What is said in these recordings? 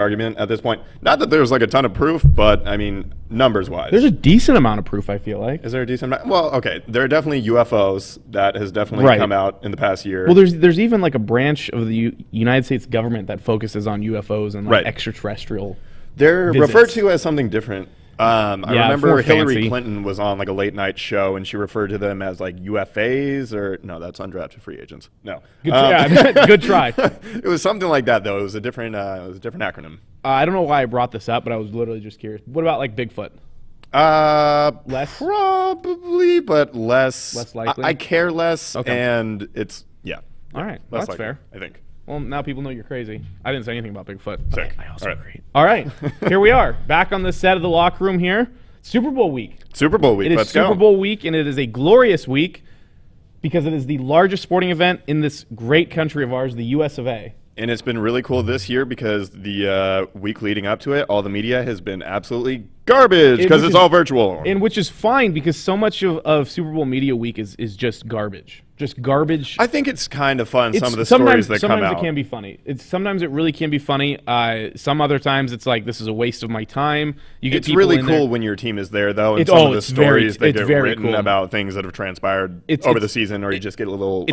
argument at this point. Not that there's like a ton of proof, but I mean, numbers-wise. There's a decent amount of proof, I feel like. Is there a decent amount? Well, okay. There are definitely UFOs that has definitely come out in the past year. Well, there's even like a branch of the United States government that focuses on UFOs and like extraterrestrial They're visits. referred to as something different. I remember Hillary fancy. Clinton was on like a late night show and she referred to them as like UFAs or no, that's undrafted free agents. No, Good try. It was something like that though. It was a different acronym. I don't know why I brought this up, but I was literally just curious. What about like Bigfoot? Less probably, but less likely. I care less, and it's All right, well, that's likely, fair. I think. Well, now people know you're crazy. I didn't say anything about Bigfoot. Sick. I also agree. All right, here we are, back on the set of the locker room here. Super Bowl week. Super Bowl week. It is Super Bowl week, and it is a glorious week because it is the largest sporting event in this great country of ours, the U.S. of A. And it's been really cool this year because the week leading up to it, all the media has been absolutely garbage because it's all virtual. And which is fine because so much of Super Bowl media week is just garbage. Just garbage. I think it's kind of fun, some of the stories that come out. Sometimes it can be funny. Sometimes it really can be funny. Some other times it's like, this is a waste of my time. It's really cool when your team is there, though, and some of the stories that get written about things that have transpired over the season, or you just get a little,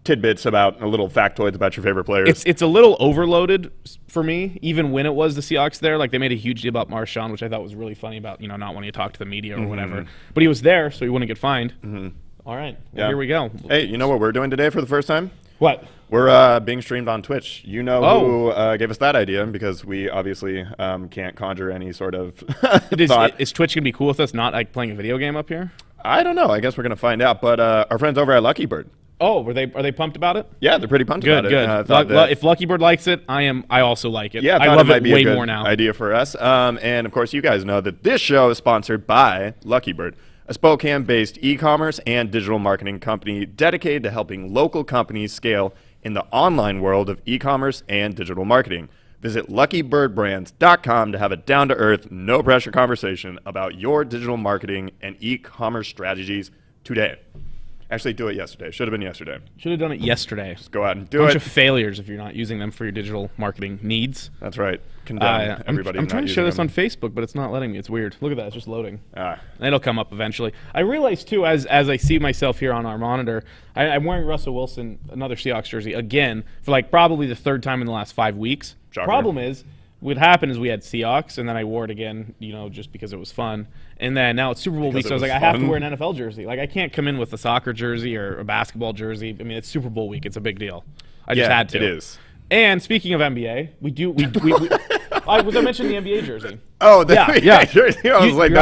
tidbits about little factoids about your favorite players. It's a little overloaded for me, even when it was the Seahawks there. Like, they made a huge deal about Marshawn, which I thought was really funny about, not wanting to talk to the media or whatever. But he was there, so he wouldn't get fined. All right, well, here we go. Hey, you know what we're doing today for the first time? What? We're being streamed on Twitch. You know who gave us that idea, because we obviously can't conjure any sort of thought. Is Twitch going to be cool with us not like playing a video game up here? I don't know. I guess we're going to find out. But our friends over at Lucky Bird. Oh, are they pumped about it? Yeah, they're pretty pumped about it. Good. If Lucky Bird likes it, I also like it. Yeah, I love it be way a good more now. Idea for us. And of course, you guys know that this show is sponsored by Lucky Bird, a Spokane-based e-commerce and digital marketing company dedicated to helping local companies scale in the online world of e-commerce and digital marketing. Visit luckybirdbrands.com to have a down-to-earth, no-pressure conversation about your digital marketing and e-commerce strategies today. Actually, do it yesterday. Should have been yesterday. Should have done it yesterday. Just go out and do it. Bunch of failures if you're not using them for your digital marketing needs. That's right. Condemn everybody. I'm trying to show this on Facebook, but it's not letting me. It's weird. Look at that. It's just loading. Ah. It'll come up eventually. I realized, too, as I see myself here on our monitor, I'm wearing Russell Wilson, another Seahawks jersey, again, for like probably the third time in the last 5 weeks. Shocker. Problem is, what happened is we had Seahawks, and then I wore it again, just because it was fun. And then now it's Super Bowl week, so I was like, I have to wear an NFL jersey. Like, I can't come in with a soccer jersey or a basketball jersey. I mean, it's Super Bowl week. It's a big deal. I just had to. It is. And speaking of NBA, was I mentioning the NBA jersey? Oh, yeah. I was like,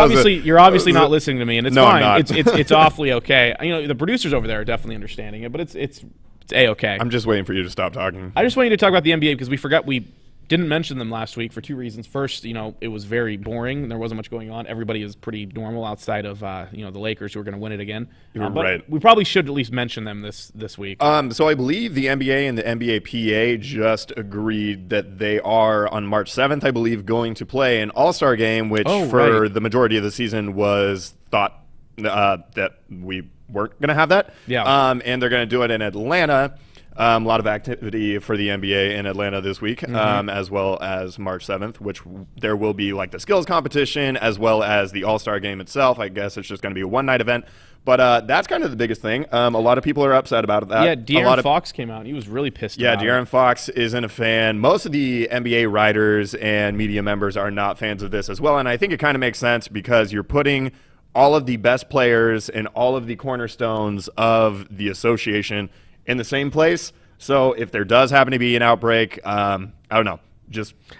you're obviously not listening to me, and it's No, I'm fine. not. It's awfully okay. The producers over there are definitely understanding it, but it's a-okay. I'm just waiting for you to stop talking. I just want you to talk about the NBA because we didn't mention them last week for two reasons. First, it was very boring. There wasn't much going on. Everybody is pretty normal outside of, the Lakers, who are going to win it again. You're but right. We probably should at least mention them this week. So I believe the NBA and the NBA PA just agreed that they are, on March 7th, I believe, going to play an All-Star game, which for the majority of the season was thought that we weren't going to have that. Yeah. And they're going to do it in Atlanta. A lot of activity for the NBA in Atlanta this week, as well as March 7th, which there will be like the skills competition as well as the All-Star game itself. I guess it's just going to be a one-night event. But that's kind of the biggest thing. A lot of people are upset about that. Yeah, De'Aaron Fox came out. He was really pissed about it. Yeah, De'Aaron Fox isn't a fan. Most of the NBA writers and media members are not fans of this as well. And I think it kind of makes sense because you're putting all of the best players and all of the cornerstones of the association in the same place. So if there does happen to be an outbreak, I don't know.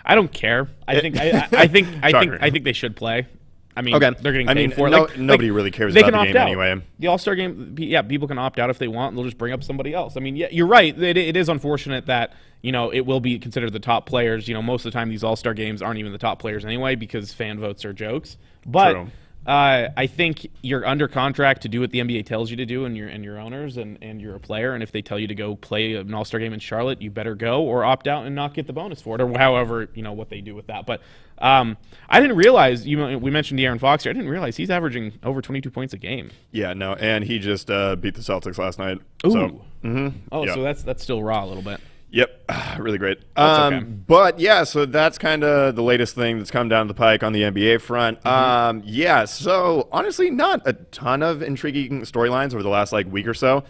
I don't care. I think they should play. I mean, they're getting paid for it. Nobody really cares about the game anyway. The All-Star game, people can opt out if they want. They'll just bring up somebody else. I mean, yeah, you're right. It is unfortunate that it will be considered the top players. Most of the time these All-Star games aren't even the top players anyway because fan votes are jokes. But True. I think you're under contract to do what the NBA tells you to do, and your owners, and you're a player. And if they tell you to go play an All-Star game in Charlotte, you better go or opt out and not get the bonus for it, or however what they do with that. But I didn't realize we mentioned De'Aaron Fox here. I didn't realize he's averaging over 22 points a game. Yeah, no, and he just beat the Celtics last night. Ooh. So, So that's still raw a little bit. Yep, really great. That's okay. But yeah, so that's kind of the latest thing that's come down the pike on the NBA front. Yeah, so honestly, not a ton of intriguing storylines over the last like week or so.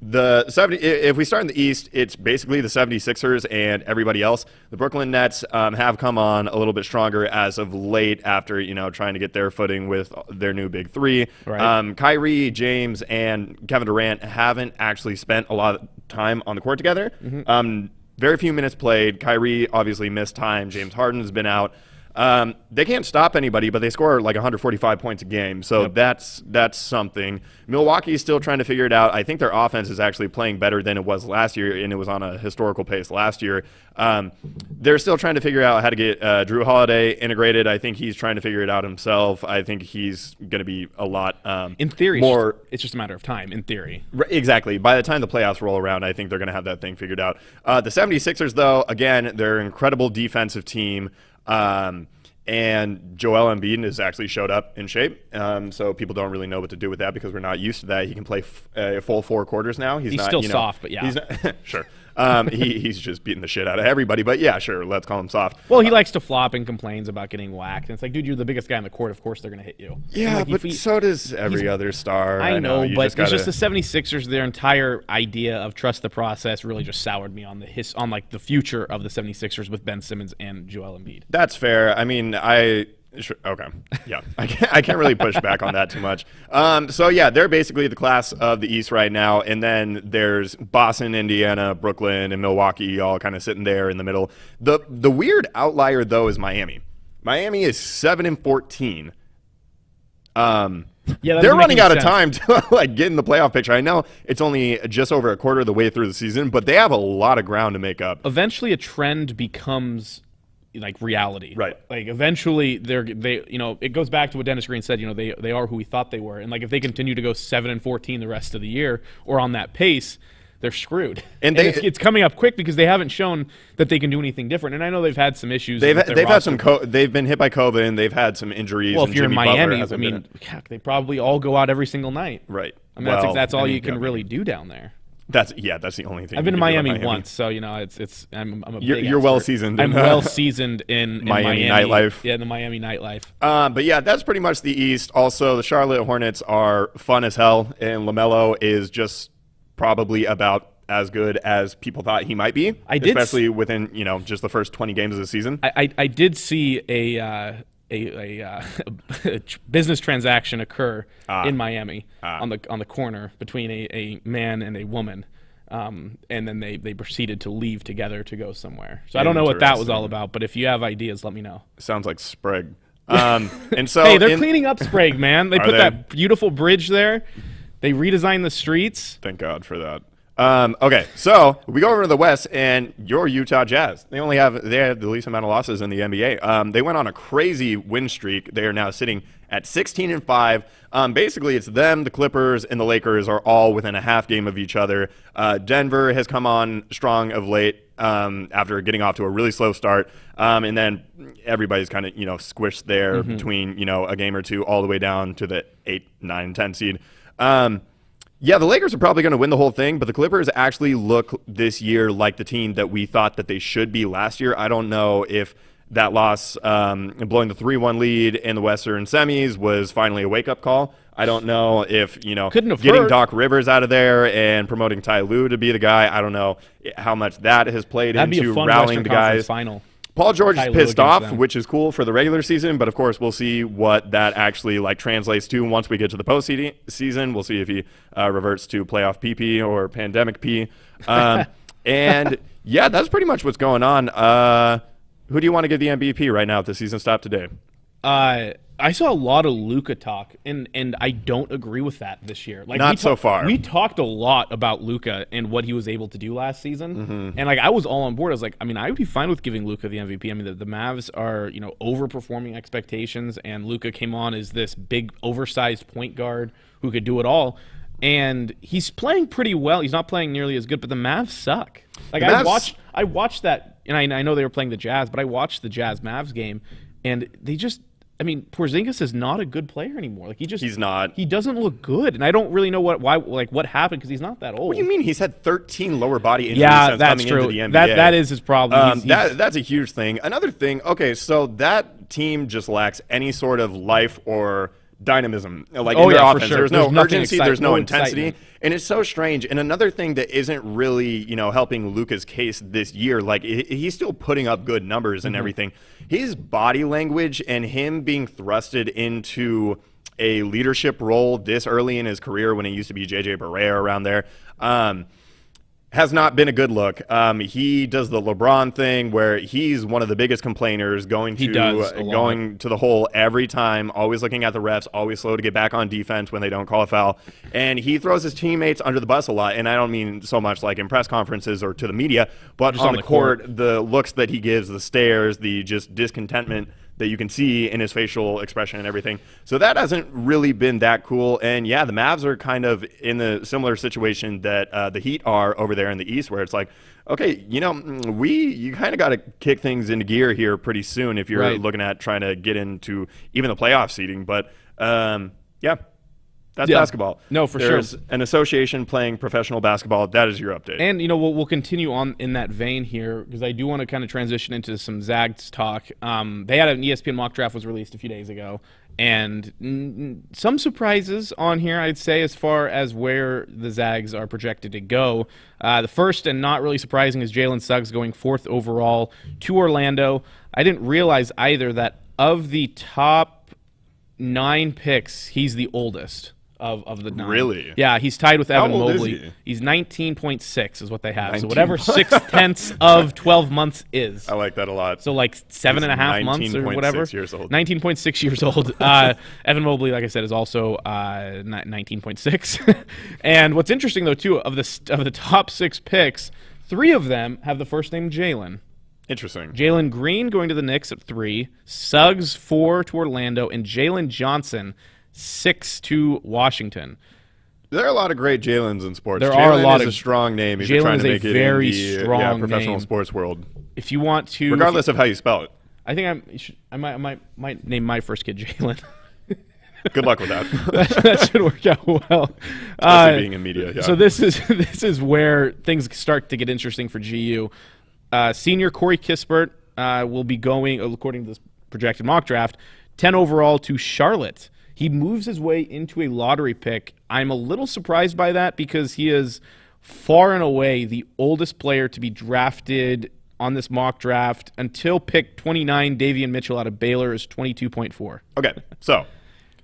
If we start in the East, it's basically the 76ers and everybody else. The Brooklyn Nets have come on a little bit stronger as of late after, trying to get their footing with their new big three. Right. Kyrie, James, and Kevin Durant haven't actually spent a lot of time on the court together. Very few minutes played. Kyrie obviously missed time. James Harden's been out. They can't stop anybody, but they score like 145 points a game. So that's something. Milwaukee's still trying to figure it out. I think their offense is actually playing better than it was last year, and it was on a historical pace last year. They're still trying to figure out how to get Drew Holiday integrated. I think he's trying to figure it out himself. I think he's going to be a lot in theory, more. It's just a matter of time, in theory. Exactly. By the time the playoffs roll around, I think they're going to have that thing figured out. The 76ers, though, again, they're an incredible defensive team. And Joel Embiid has actually showed up in shape. So people don't really know what to do with that because we're not used to that. He can play full 4 quarters now. He's not, still soft, but yeah. He's not, sure. He's just beating the shit out of everybody. But yeah, sure, let's call him soft. Well, he likes to flop and complains about getting whacked. And it's like, dude, you're the biggest guy on the court. Of course they're going to hit you. Yeah, like, but so does every other star. I know, but it's just the 76ers, their entire idea of trust the process really just soured me on the future of the 76ers with Ben Simmons and Joel Embiid. That's fair. I mean, Sure, okay. Yeah. I can't really push back on that too much. So, yeah, they're basically the class of the East right now. And then there's Boston, Indiana, Brooklyn, and Milwaukee all kind of sitting there in the middle. The weird outlier, though, is Miami. Miami is 7-14. They're running out of time to like get in the playoff picture. I know it's only just over a quarter of the way through the season, but they have a lot of ground to make up. Eventually, a trend becomes like reality, right? Like eventually, it goes back to what Dennis Green said. They are who we thought they were, and like if they continue to go 7-14 the rest of the year or on that pace, they're screwed. And it's coming up quick because they haven't shown that they can do anything different. And I know they've had some issues. They've had some. They've been hit by COVID, and they've had some injuries. Well, if you're Jimmy in Miami, I mean, they probably all go out every single night. Right. I mean, that's all you can really do down there. That's the only thing. I've been to Miami once, so it's. I'm a big You're well seasoned. I'm well seasoned in Miami nightlife. Yeah, the Miami nightlife. But yeah, that's pretty much the East. Also, the Charlotte Hornets are fun as hell, and LaMelo is just probably about as good as people thought he might be. Especially within just the first 20 games of the season. I did see a business transaction occur in Miami on the corner between a man and a woman, and then they proceeded to leave together to go somewhere. So I don't know what that was all about, but if you have ideas, let me know. Sounds like Sprague. And so hey, they're cleaning up Sprague, man. They put that beautiful bridge there. They redesigned the streets. Thank God for that. Okay, so we go over to the West, and your Utah Jazz. They have the least amount of losses in the NBA. They went on a crazy win streak. They are now sitting at 16-5. Basically, it's them, the Clippers, and the Lakers are all within a half game of each other. Denver has come on strong of late after getting off to a really slow start, and then everybody's kind of squished there between a game or two all the way down to the 8, 9, 10 seed. Yeah, the Lakers are probably going to win the whole thing, but the Clippers actually look this year like the team that we thought that they should be last year. I don't know if that loss, blowing the 3-1 lead in the Western semis, was finally a wake-up call. I don't know if, getting Doc Rivers out of there and promoting Ty Lue to be the guy, I don't know how much that has played into rallying the guys. Final. Paul George is pissed off, which is cool for the regular season, but of course we'll see what that actually translates to once we get to the postseason. We'll see if he reverts to playoff PP or pandemic P. And yeah, that's pretty much what's going on. Who do you want to give the MVP right now if the season stopped today? I saw a lot of Luka talk, and I don't agree with that this year. Not so far. We talked a lot about Luka and what he was able to do last season, and I was all on board. I was like, I would be fine with giving Luka the MVP. I mean, the Mavs are overperforming expectations, and Luka came on as this big, oversized point guard who could do it all, and he's playing pretty well. He's not playing nearly as good, but the Mavs suck. I watched that, and I know they were playing the Jazz, but I watched the Jazz Mavs game, and they just I mean, Porzingis is not a good player anymore. Like he's not. He doesn't look good, and I don't really know what happened because he's not that old. What do you mean? He's had 13 lower body injuries since that's coming true. into the NBA. That is his problem. That's a huge thing. Another thing. Okay, so that team just lacks any sort of life or dynamism, like in their offense. Sure. There's no urgency, there's no intensity, and it's so strange. And another thing that isn't really, helping Luka's case this year, like he's still putting up good numbers and everything. His body language and him being thrusted into a leadership role this early in his career when it used to be JJ Barea around there, has not been a good look. He does the LeBron thing where he's one of the biggest complainers, going to the hole every time, always looking at the refs, always slow to get back on defense when they don't call a foul. And he throws his teammates under the bus a lot. And I don't mean so much like in press conferences or to the media, but just on the court, the looks that he gives, the stares, the just discontentment that you can see in his facial expression and everything. So that hasn't really been that cool. And yeah, the Mavs are kind of in the similar situation that the Heat are over there in the East, where it's like, okay, you kind of got to kick things into gear here pretty soon if you're looking at trying to get into even the playoff seeding. But yeah. That's basketball. No, for There's sure. an association playing professional basketball. That is your update. And, we'll continue on in that vein here because I do want to kind of transition into some Zags talk. They had an ESPN mock draft was released a few days ago. And some surprises on here, I'd say, as far as where the Zags are projected to go. The first and not really surprising is Jalen Suggs going 4th overall to Orlando. I didn't realize either that of the top 9 picks, he's the oldest. Of the 9. Really? Yeah, he's tied with Evan How old Mobley. Is he? He's 19.6 is what they have. So whatever 6/10 of 12 months is. I like that a lot. So like 7.5 months or whatever. 19.6 years old. 19.6 years old. Evan Mobley, like I said, is also 19.6. And what's interesting though too, of the top 6 picks, 3 of them have the first name Jalen. Interesting. Jalen Green going to the Knicks at 3, Suggs 4 to Orlando, and Jalen Johnson 6 to Washington. There are a lot of great Jalens in sports. There are a lot is of a strong name if you're trying to make it in the professional sports world. If you want to, regardless of how you spell it. I think I might name my first kid Jalen. Good luck with that. That should work out well. Especially being in media. Yeah. So this is where things start to get interesting for GU. Senior Corey Kissbert will be going, according to this projected mock draft, 10 overall to Charlotte. He moves his way into a lottery pick. I'm a little surprised by that because he is far and away the oldest player to be drafted on this mock draft. Until pick 29, Davion Mitchell out of Baylor is 22.4. Okay, so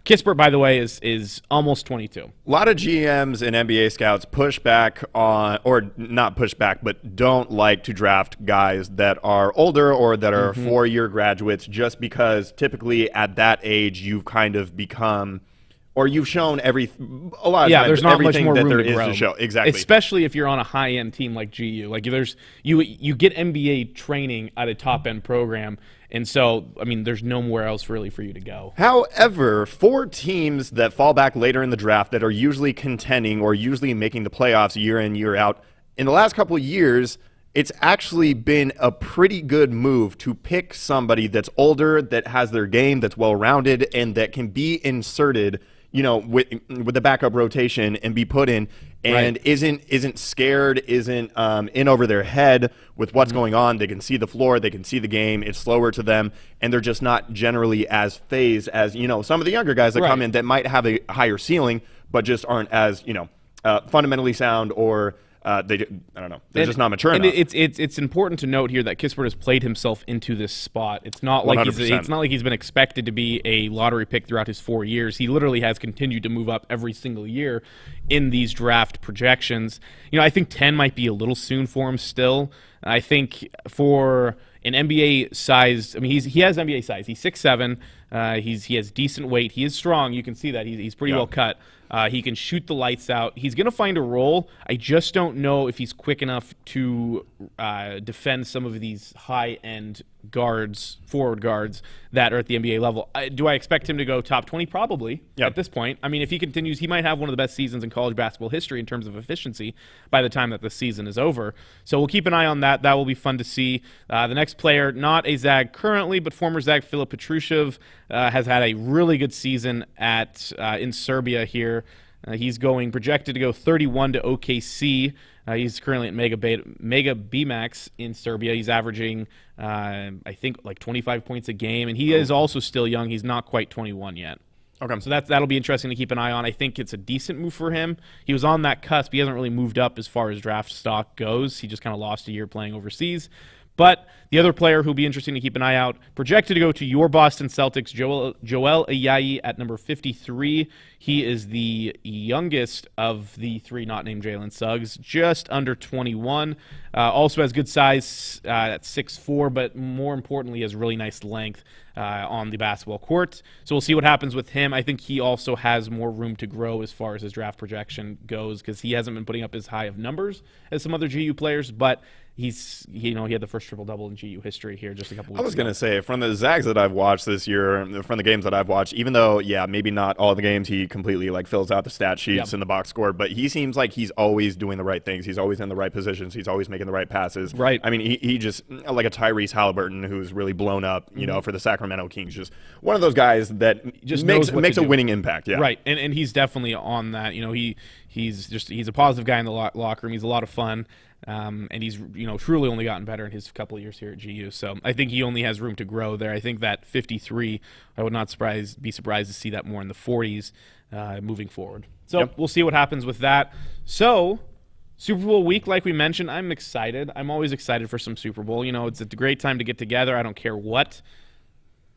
Kissbert, by the way, is almost 22. A lot of GMs and NBA scouts push back on, or not push back, but don't like to draft guys that are older or that are 4-year graduates just because typically at that age you've kind of become, or you've shown a lot of times there's not much more that room there to is grow. to show. Exactly. Especially if you're on a high-end team like GU. Like you get NBA training at a top-end program. And so, I mean, there's nowhere else really for you to go. However, for teams that fall back later in the draft that are usually contending or usually making the playoffs year in, year out, in the last couple of years, it's actually been a pretty good move to pick somebody that's older, that has their game, that's well-rounded, and that can be inserted, with the backup rotation and be put in, and isn't scared, isn't in over their head with what's going on. They can see the floor, they can see the game. It's slower to them, and they're just not generally as phased as some of the younger guys that come in that might have a higher ceiling, but just aren't as fundamentally sound or. I don't know. They're just not mature enough. It's important to note here that Kissbert has played himself into this spot. It's not like he's been expected to be a lottery pick throughout his 4 years. He literally has continued to move up every single year in these draft projections. I think 10 might be a little soon for him still. I think for an NBA size, he has NBA size. He's 6'7". He has decent weight. He is strong. You can see that. He's pretty well cut. He can shoot the lights out. He's going to find a role. I just don't know if he's quick enough to defend some of these high-end forward guards that are at the NBA level. Do I expect him to go top 20? Probably at this point. If he continues, he might have one of the best seasons in college basketball history in terms of efficiency by the time that the season is over. So we'll keep an eye on that. That will be fun to see. The next player, not a Zag currently, but former Zag Phillip Petruchev, has had a really good season in Serbia here. He's projected to go 31 to OKC. He's currently at Mega B-Max in Serbia. He's averaging, I think, like 25 points a game, and he is also still young. He's not quite 21 yet. Okay. So that'll be interesting to keep an eye on. I think it's a decent move for him. He was on that cusp. He hasn't really moved up as far as draft stock goes. He just kind of lost a year playing overseas. But the other player who'll be interesting to keep an eye out, projected to go to your Boston Celtics, Joel Ayayi at number 53. He is the youngest of the three not named Jalen Suggs, just under 21. Also has good size at 6'4", but more importantly has really nice length on the basketball court. So we'll see what happens with him. I think he also has more room to grow as far as his draft projection goes because he hasn't been putting up as high of numbers as some other GU players, but he had the first triple-double in GU history here just a couple weeks ago. I was going to say, from the Zags that I've watched this year, from the games that I've watched, even though, yeah, maybe not all the games he completely fills out the stat sheets in the box score, but he seems like he's always doing the right things. He's always in the right positions. He's always making the right passes. Right. I mean, he just, like a Tyrese Halliburton who's really blown up, for the Sacramento Kings. Just one of those guys that just makes a winning impact. Yeah. Right. And he's definitely on that. He's a positive guy in the locker room. He's a lot of fun. And he's truly only gotten better in his couple of years here at GU. So I think he only has room to grow there. I think that 53, I would not be surprised to see that more in the 40s moving forward. So We'll see what happens with that. So Super Bowl week, like we mentioned, I'm excited. I'm always excited for some Super Bowl. It's a great time to get together. I don't care what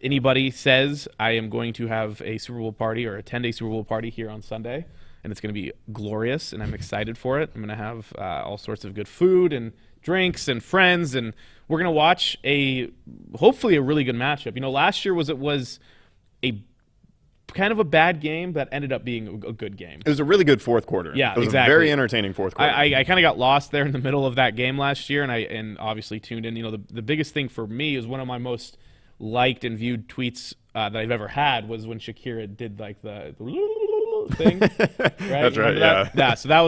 anybody says. I am going to have a Super Bowl party or attend a Super Bowl party here on Sunday. And it's going to be glorious, and I'm excited for it. I'm going to have all sorts of good food and drinks and friends, and we're going to watch hopefully a really good matchup. Last year was a kind of a bad game that ended up being a good game. It was a really good fourth quarter. Yeah, it was exactly. a very entertaining fourth quarter. I kind of got lost there in the middle of that game last year, and obviously tuned in. The biggest thing for me is one of my most liked and viewed tweets that I've ever had was when Shakira did like the thing, right? That's right. Yeah. So that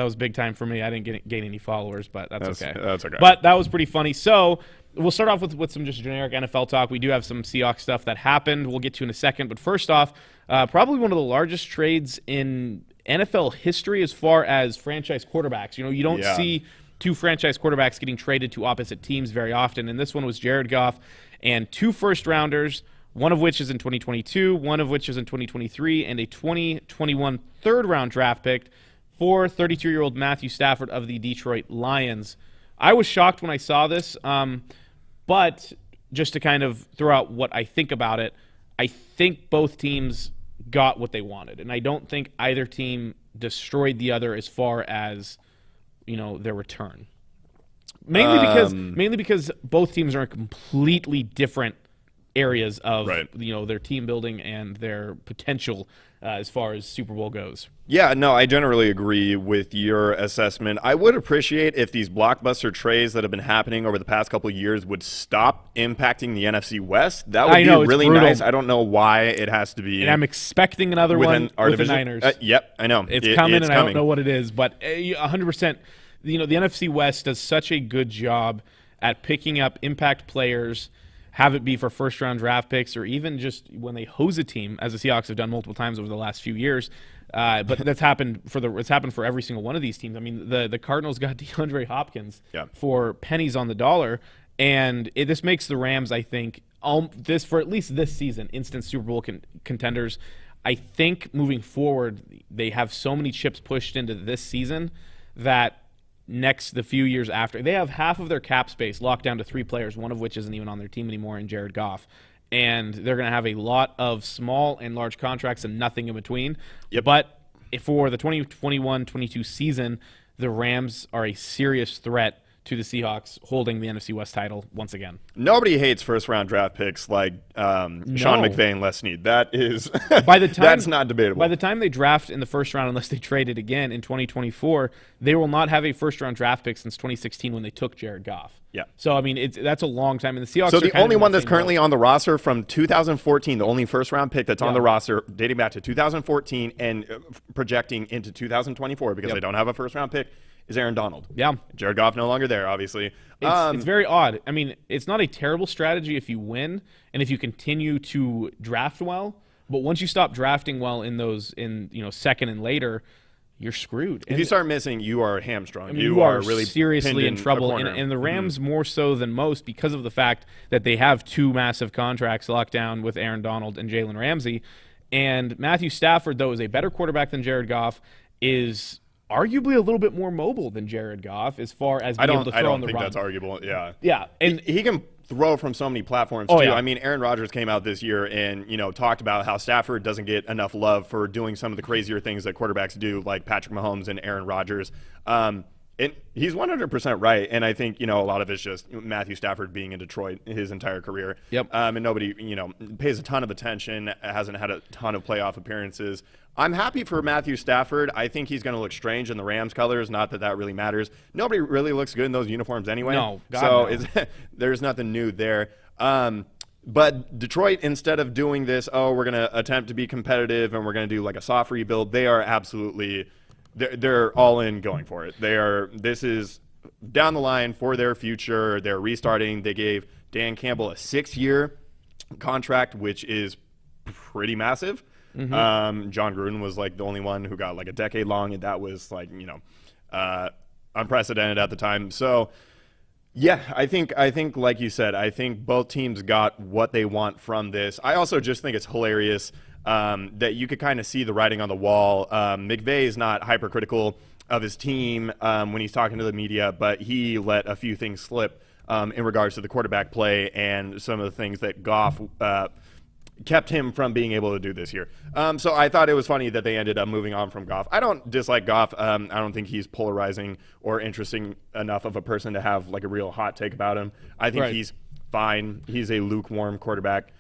was big time for me. I didn't gain any followers, but that's okay. That's okay. But that was pretty funny. So we'll start off with some just generic NFL talk. We do have some Seahawks stuff that happened. We'll get to in a second. But first off, probably one of the largest trades in NFL history as far as franchise quarterbacks. You don't see two franchise quarterbacks getting traded to opposite teams very often, and this one was Jared Goff and 2 first-rounders, one of which is in 2022, one of which is in 2023, and a 2021 third-round draft pick for 32-year-old Matthew Stafford of the Detroit Lions. I was shocked when I saw this, but just to kind of throw out what I think about it, I think both teams got what they wanted, and I don't think either team destroyed the other as far as their return. Mainly because both teams are in completely different areas of their team building and their potential as far as Super Bowl goes. Yeah, no, I generally agree with your assessment. I would appreciate if these blockbuster trades that have been happening over the past couple of years would stop impacting the NFC West. That would be really nice. I don't know why it has to be. And I'm expecting another one with the Niners. Yep, I know. It's coming, I don't know what it is, but 100%. The NFC West does such a good job at picking up impact players, have it be for first-round draft picks or even just when they hose a team, as the Seahawks have done multiple times over the last few years. But it's happened for every single one of these teams. I mean, the Cardinals got DeAndre Hopkins for pennies on the dollar, and this makes the Rams, I think, for at least this season, instant Super Bowl contenders. I think moving forward, they have so many chips pushed into this season that the few years after, they have half of their cap space locked down to 3 players, one of which isn't even on their team anymore, in Jared Goff. And they're going to have a lot of small and large contracts and nothing in between. Yep. But for the 2021-22 season, the Rams are a serious threat to the Seahawks holding the NFC West title once again. Nobody hates first-round draft picks like Sean McVay and Les Snead. That is that's not debatable. By the time they draft in the first round, unless they trade it again in 2024, they will not have a first-round draft pick since 2016 when they took Jared Goff. Yeah. So, I mean, that's a long time. And the Seahawks So the only one that's currently on the roster from 2014, the only first-round pick that's on the roster dating back to 2014 and projecting into 2024 because they don't have a first-round pick, is Aaron Donald. Yeah. Jared Goff no longer there, obviously. It's very odd. I mean, it's not a terrible strategy if you win and if you continue to draft well, but once you stop drafting well in those second and later, you're screwed. If you start missing, you are hamstrung. I mean, you are really seriously in trouble. And the Rams more so than most because of the fact that they have two massive contracts locked down with Aaron Donald and Jalen Ramsey. And Matthew Stafford, though, is a better quarterback than Jared Goff, is arguably a little bit more mobile than Jared Goff as far as being able to throw on the run. I don't think that's arguable, yeah. Yeah. And he can throw from so many platforms, too. Yeah. I mean, Aaron Rodgers came out this year and, talked about how Stafford doesn't get enough love for doing some of the crazier things that quarterbacks do, like Patrick Mahomes and Aaron Rodgers. And he's 100% right, and I think, a lot of it's just Matthew Stafford being in Detroit his entire career. Yep. And nobody, pays a ton of attention, hasn't had a ton of playoff appearances. I'm happy for Matthew Stafford. I think he's going to look strange in the Rams colors, not that that really matters. Nobody really looks good in those uniforms anyway. No, God, no. There's nothing new there. But Detroit, instead of doing this, we're going to attempt to be competitive and we're going to do like a soft rebuild, they are absolutely they're all in going for it. This is down the line for their future. They're restarting. They gave Dan Campbell a 6-year contract, which is pretty massive. Mm-hmm. John Gruden was like the only one who got like a decade long, and that was like unprecedented at the time. So yeah, I think like you said, I think both teams got what they want from this. I also just think it's hilarious that you could kind of see the writing on the wall. McVay is not hypercritical of his team when he's talking to the media, but he let a few things slip in regards to the quarterback play and some of the things that Goff kept him from being able to do this year. So I thought it was funny that they ended up moving on from Goff. I don't dislike Goff. I don't think he's polarizing or interesting enough of a person to have like a real hot take about him. I think he's fine. He's a lukewarm quarterback.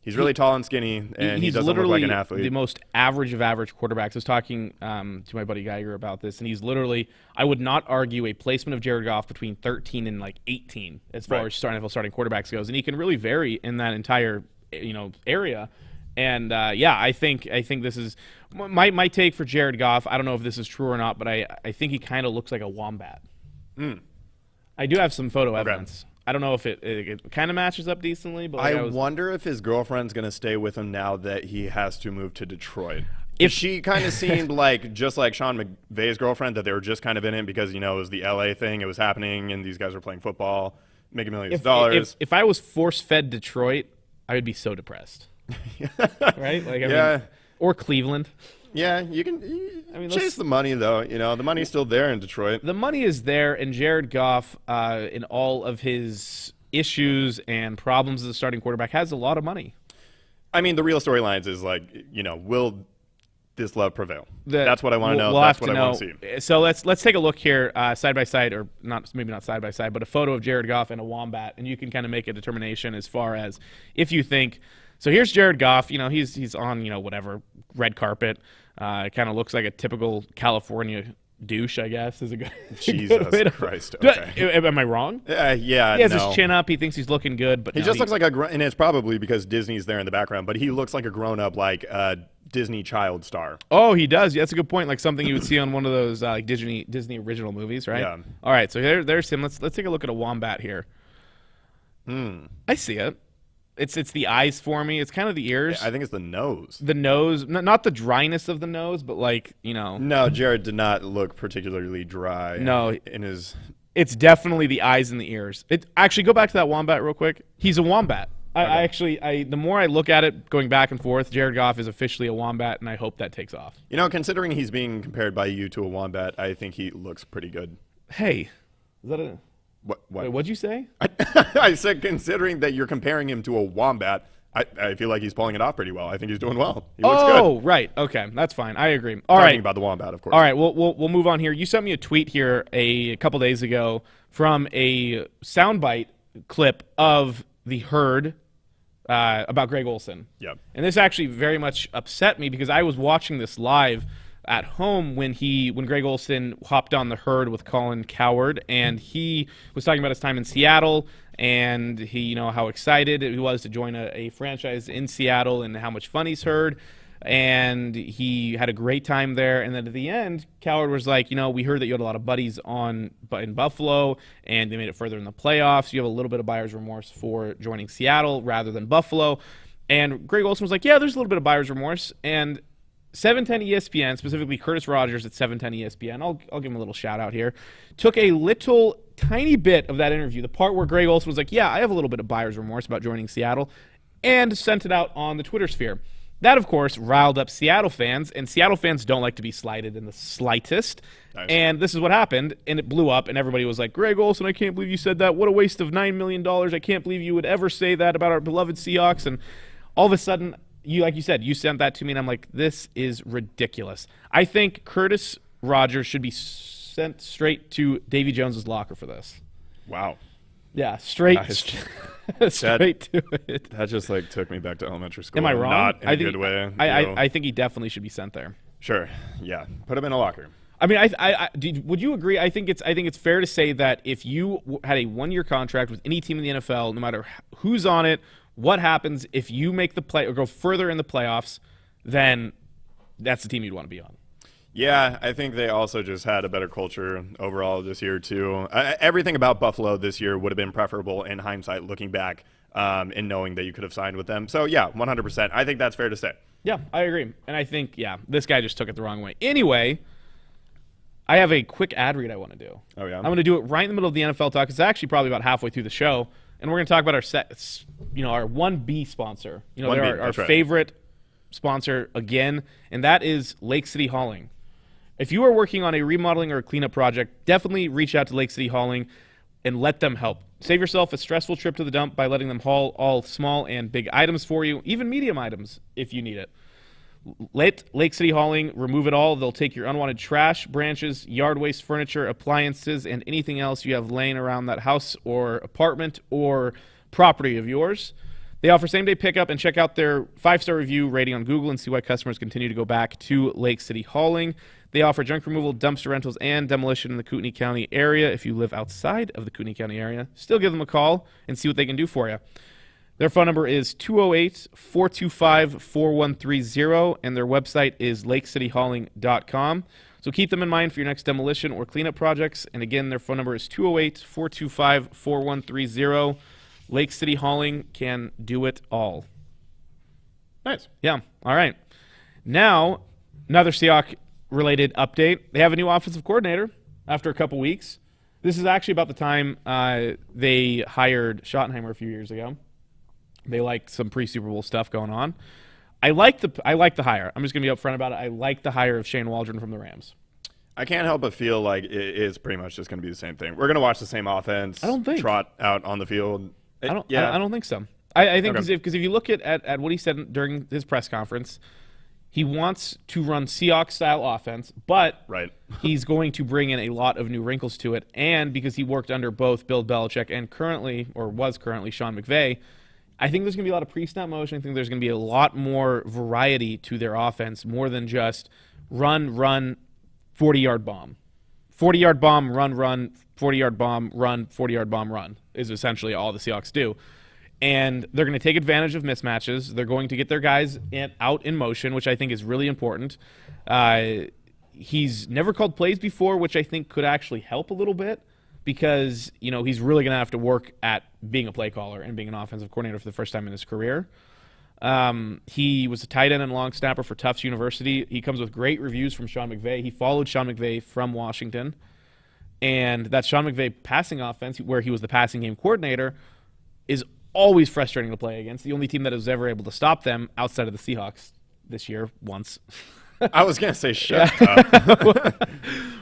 He's really tall and skinny, and he doesn't look like an athlete. He's literally the most average of average quarterbacks. I was talking to my buddy Geiger about this, and he's literally, I would not argue, a placement of Jared Goff between 13 and like 18 as far as NFL starting quarterbacks goes, and he can really vary in that entire area. And I think this is my take for Jared Goff. I don't know if this is true or not, but I think he kind of looks like a wombat. I do have some photo evidence. I don't know if it kind of matches up decently, but like I wonder if his girlfriend's going to stay with him now that he has to move to Detroit. If she kind of seemed like just like Sean McVay's girlfriend, that they were just kind of in it because it was the LA thing, it was happening, and these guys were playing football, making millions of dollars. If I was force-fed Detroit, I would be so depressed. Right? Like, I mean, or Cleveland. Yeah, you can chase the money, though. The money's still there in Detroit. The money is there, and Jared Goff, in all of his issues and problems as a starting quarterback, has a lot of money. I mean, the real storylines is like, will this love prevail? That's what I want to know. We'll That's have what to I want to see. So let's take a look here, side by side, or maybe not side by side, but a photo of Jared Goff and a wombat, and you can kind of make a determination as far as if you think. So here's Jared Goff. He's on whatever red carpet. It kind of looks like a typical California douche, I guess, is a good. Jesus Christ! Okay. Am I wrong? Yeah. He has his chin up. He thinks he's looking good, but he just looks like and it's probably because Disney's there in the background. But he looks like a grown-up, like Disney child star. Oh, he does. Yeah, that's a good point. Like something you would see on one of those like Disney original movies, right? Yeah. All right, so there's him. Let's take a look at a wombat here. I see it. It's the eyes for me. It's kind of the ears. Yeah, I think it's the nose. The nose, not the dryness of the nose, but like, No, Jared did not look particularly dry. No, in his. It's definitely the eyes and the ears. Actually, go back to that wombat real quick. He's a wombat. Okay. The more I look at it, going back and forth, Jared Goff is officially a wombat, and I hope that takes off. Considering he's being compared by you to a wombat, I think he looks pretty good. Hey, is that a? What? Wait, what'd you say? I said considering that you're comparing him to a wombat, I feel like he's pulling it off pretty well. I think he's doing well. He looks good. Oh, right. Okay, that's fine. I agree. Talking about the wombat, of course. All right, we'll move on here. You sent me a tweet here a couple days ago from a soundbite clip of the Herd about Greg Olsen. Yep. And this actually very much upset me because I was watching this live at home when Greg Olsen hopped on the Herd with Colin Cowherd, and he was talking about his time in Seattle and how excited he was to join a franchise in Seattle and how much fun he's heard. and he had a great time there. And then at the end, Coward was like, we heard that you had a lot of buddies in Buffalo, and they made it further in the playoffs. You have a little bit of buyer's remorse for joining Seattle rather than Buffalo. And Greg Olsen was like, yeah, there's a little bit of buyer's remorse. And 710 ESPN, specifically Curtis Rogers at 710 ESPN, I'll give him a little shout out here, took a little tiny bit of that interview, the part where Greg Olsen was like, yeah, I have a little bit of buyer's remorse about joining Seattle, and sent it out on the Twitter sphere. That, of course, riled up Seattle fans, and Seattle fans don't like to be slighted in the slightest. Nice. And this is what happened, and it blew up, and everybody was like, Greg Olsen, I can't believe you said that. What a waste of $9 million. I can't believe you would ever say that about our beloved Seahawks. And all of a sudden, like you said, you sent that to me, and I'm like, this is ridiculous. I think Curtis Rogers should be sent straight to Davy Jones's locker for this. Wow. Yeah, straight to it. That just took me back to elementary school. Am I wrong? Not in a good way. I think he definitely should be sent there. Sure. Yeah. Put him in a locker. I mean, would you agree? I think it's fair to say that if you had a 1-year contract with any team in the NFL, no matter who's on it, what happens if you make the play or go further in the playoffs, then that's the team you'd want to be on. Yeah, I think they also just had a better culture overall this year, too. Everything about Buffalo this year would have been preferable in hindsight, looking back and knowing that you could have signed with them. So, yeah, 100%. I think that's fair to say. Yeah, I agree. And I think, this guy just took it the wrong way. Anyway, I have a quick ad read I want to do. Oh, yeah? I'm going to do it right in the middle of the NFL talk. It's actually probably about halfway through the show. And we're going to talk about our 1B sponsor. They're our favorite sponsor again, and that is Lake City Hauling. If you are working on a remodeling or a cleanup project, definitely reach out to Lake City Hauling and let them help. Save yourself a stressful trip to the dump by letting them haul all small and big items for you, even medium items if you need it. Let Lake City Hauling remove it all. They'll take your unwanted trash, branches, yard waste, furniture, appliances, and anything else you have laying around that house or apartment or property of yours. They offer same-day pickup, and check out their 5-star review rating on Google and see why customers continue to go back to Lake City Hauling. They offer junk removal, dumpster rentals, and demolition in the Kootenai County area. If you live outside of the Kootenai County area, still give them a call and see what they can do for you. Their phone number is 208-425-4130, and their website is lakecityhauling.com. So keep them in mind for your next demolition or cleanup projects. And again, their phone number is 208-425-4130. Lake City Hauling can do it all. Nice. Yeah. All right. Now, another Seahawks-related update. They have a new offensive coordinator after a couple weeks. This is actually about the time they hired Schottenheimer a few years ago. They like some pre-Super Bowl stuff going on. I like the hire. I'm just going to be upfront about it. I like the hire of Shane Waldron from the Rams. I can't help but feel like it is pretty much just going to be the same thing. We're going to watch the same offense. I don't think. Trot out on the field. I don't think so. I think because if you look at what he said during his press conference, he wants to run Seahawks-style offense, but he's going to bring in a lot of new wrinkles to it. And because he worked under both Bill Belichick and was currently Sean McVay, I think there's going to be a lot of pre-snap motion. I think there's going to be a lot more variety to their offense, more than just run, 40-yard bomb. 40-yard bomb, run, 40-yard bomb, run, 40-yard bomb, run is essentially all the Seahawks do. And they're going to take advantage of mismatches. They're going to get their guys out in motion, which I think is really important. He's never called plays before, which I think could actually help a little bit because, he's really going to have to work at being a play caller and being an offensive coordinator for the first time in his career. He was a tight end and long snapper for Tufts University. He comes with great reviews from Sean McVay. He followed Sean McVay from Washington. And that Sean McVay passing offense, where he was the passing game coordinator, is always frustrating to play against. The only team that was ever able to stop them outside of the Seahawks this year once. I was going to say shut up.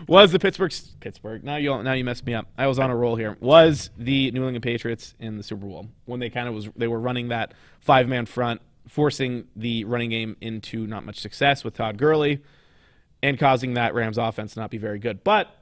Was the Pittsburgh. Now you messed me up. I was on a roll here. Was the New England Patriots in the Super Bowl when they were running that 5-man front, forcing the running game into not much success with Todd Gurley and causing that Rams offense to not be very good. But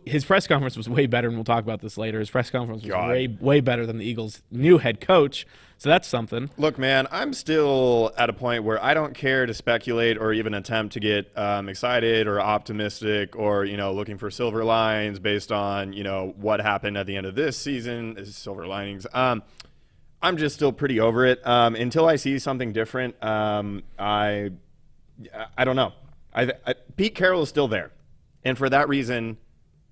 his press conference was way better, and we'll talk about this later. His press conference was way better than the Eagles' new head coach, so that's something. Look, man, I'm still at a point where I don't care to speculate or even attempt to get excited or optimistic or, looking for silver lines based on, what happened at the end of this season, silver linings. I'm just still pretty over it. Until I see something different, I don't know. Pete Carroll is still there, and for that reason,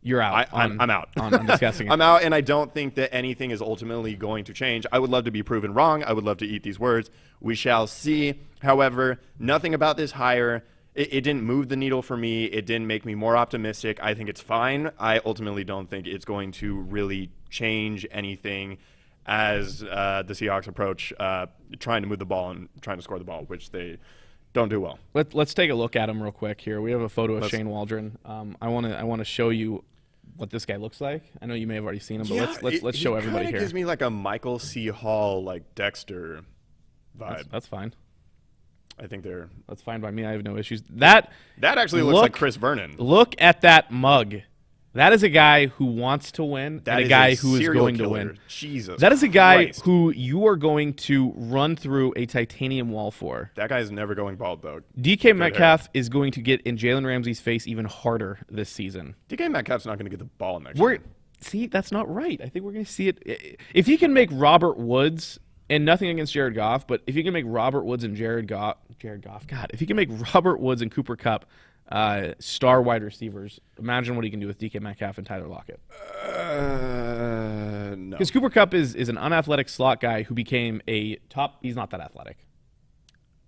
You're out. I'm out. On discussing it. I'm out, and I don't think that anything is ultimately going to change. I would love to be proven wrong. I would love to eat these words. We shall see. However, nothing about this hire, it didn't move the needle for me. It didn't make me more optimistic. I think it's fine. I ultimately don't think it's going to really change anything as the Seahawks approach trying to move the ball and trying to score the ball, which they don't do well. Let's take a look at him real quick here. We have a photo of Shane Waldron. I want to show you what this guy looks like. I know you may have already seen him, but let's show everybody here. It gives me like a Michael C. Hall, like Dexter vibe. That's fine. I think that's fine by me. I have no issues. That actually looks like Chris Vernon. Look at that mug. That is a guy who wants to win and a guy who is going to win. Jesus. That is a guy Christ. who you are going to run through a titanium wall for. That guy's never going bald, though. DK Metcalf is going to get in Jalen Ramsey's face even harder this season. DK Metcalf's not going to get the ball next year. See, that's not right. I think we're going to see it. If he can make Robert Woods, and nothing against Jared Goff, but if you can make Robert Woods and Jared Goff, God, if you can make Robert Woods and Cooper Kupp star wide receivers, imagine what he can do with DK Metcalf and Tyler Lockett. No. Because Cooper Kupp is an unathletic slot guy who became a top. He's not that athletic.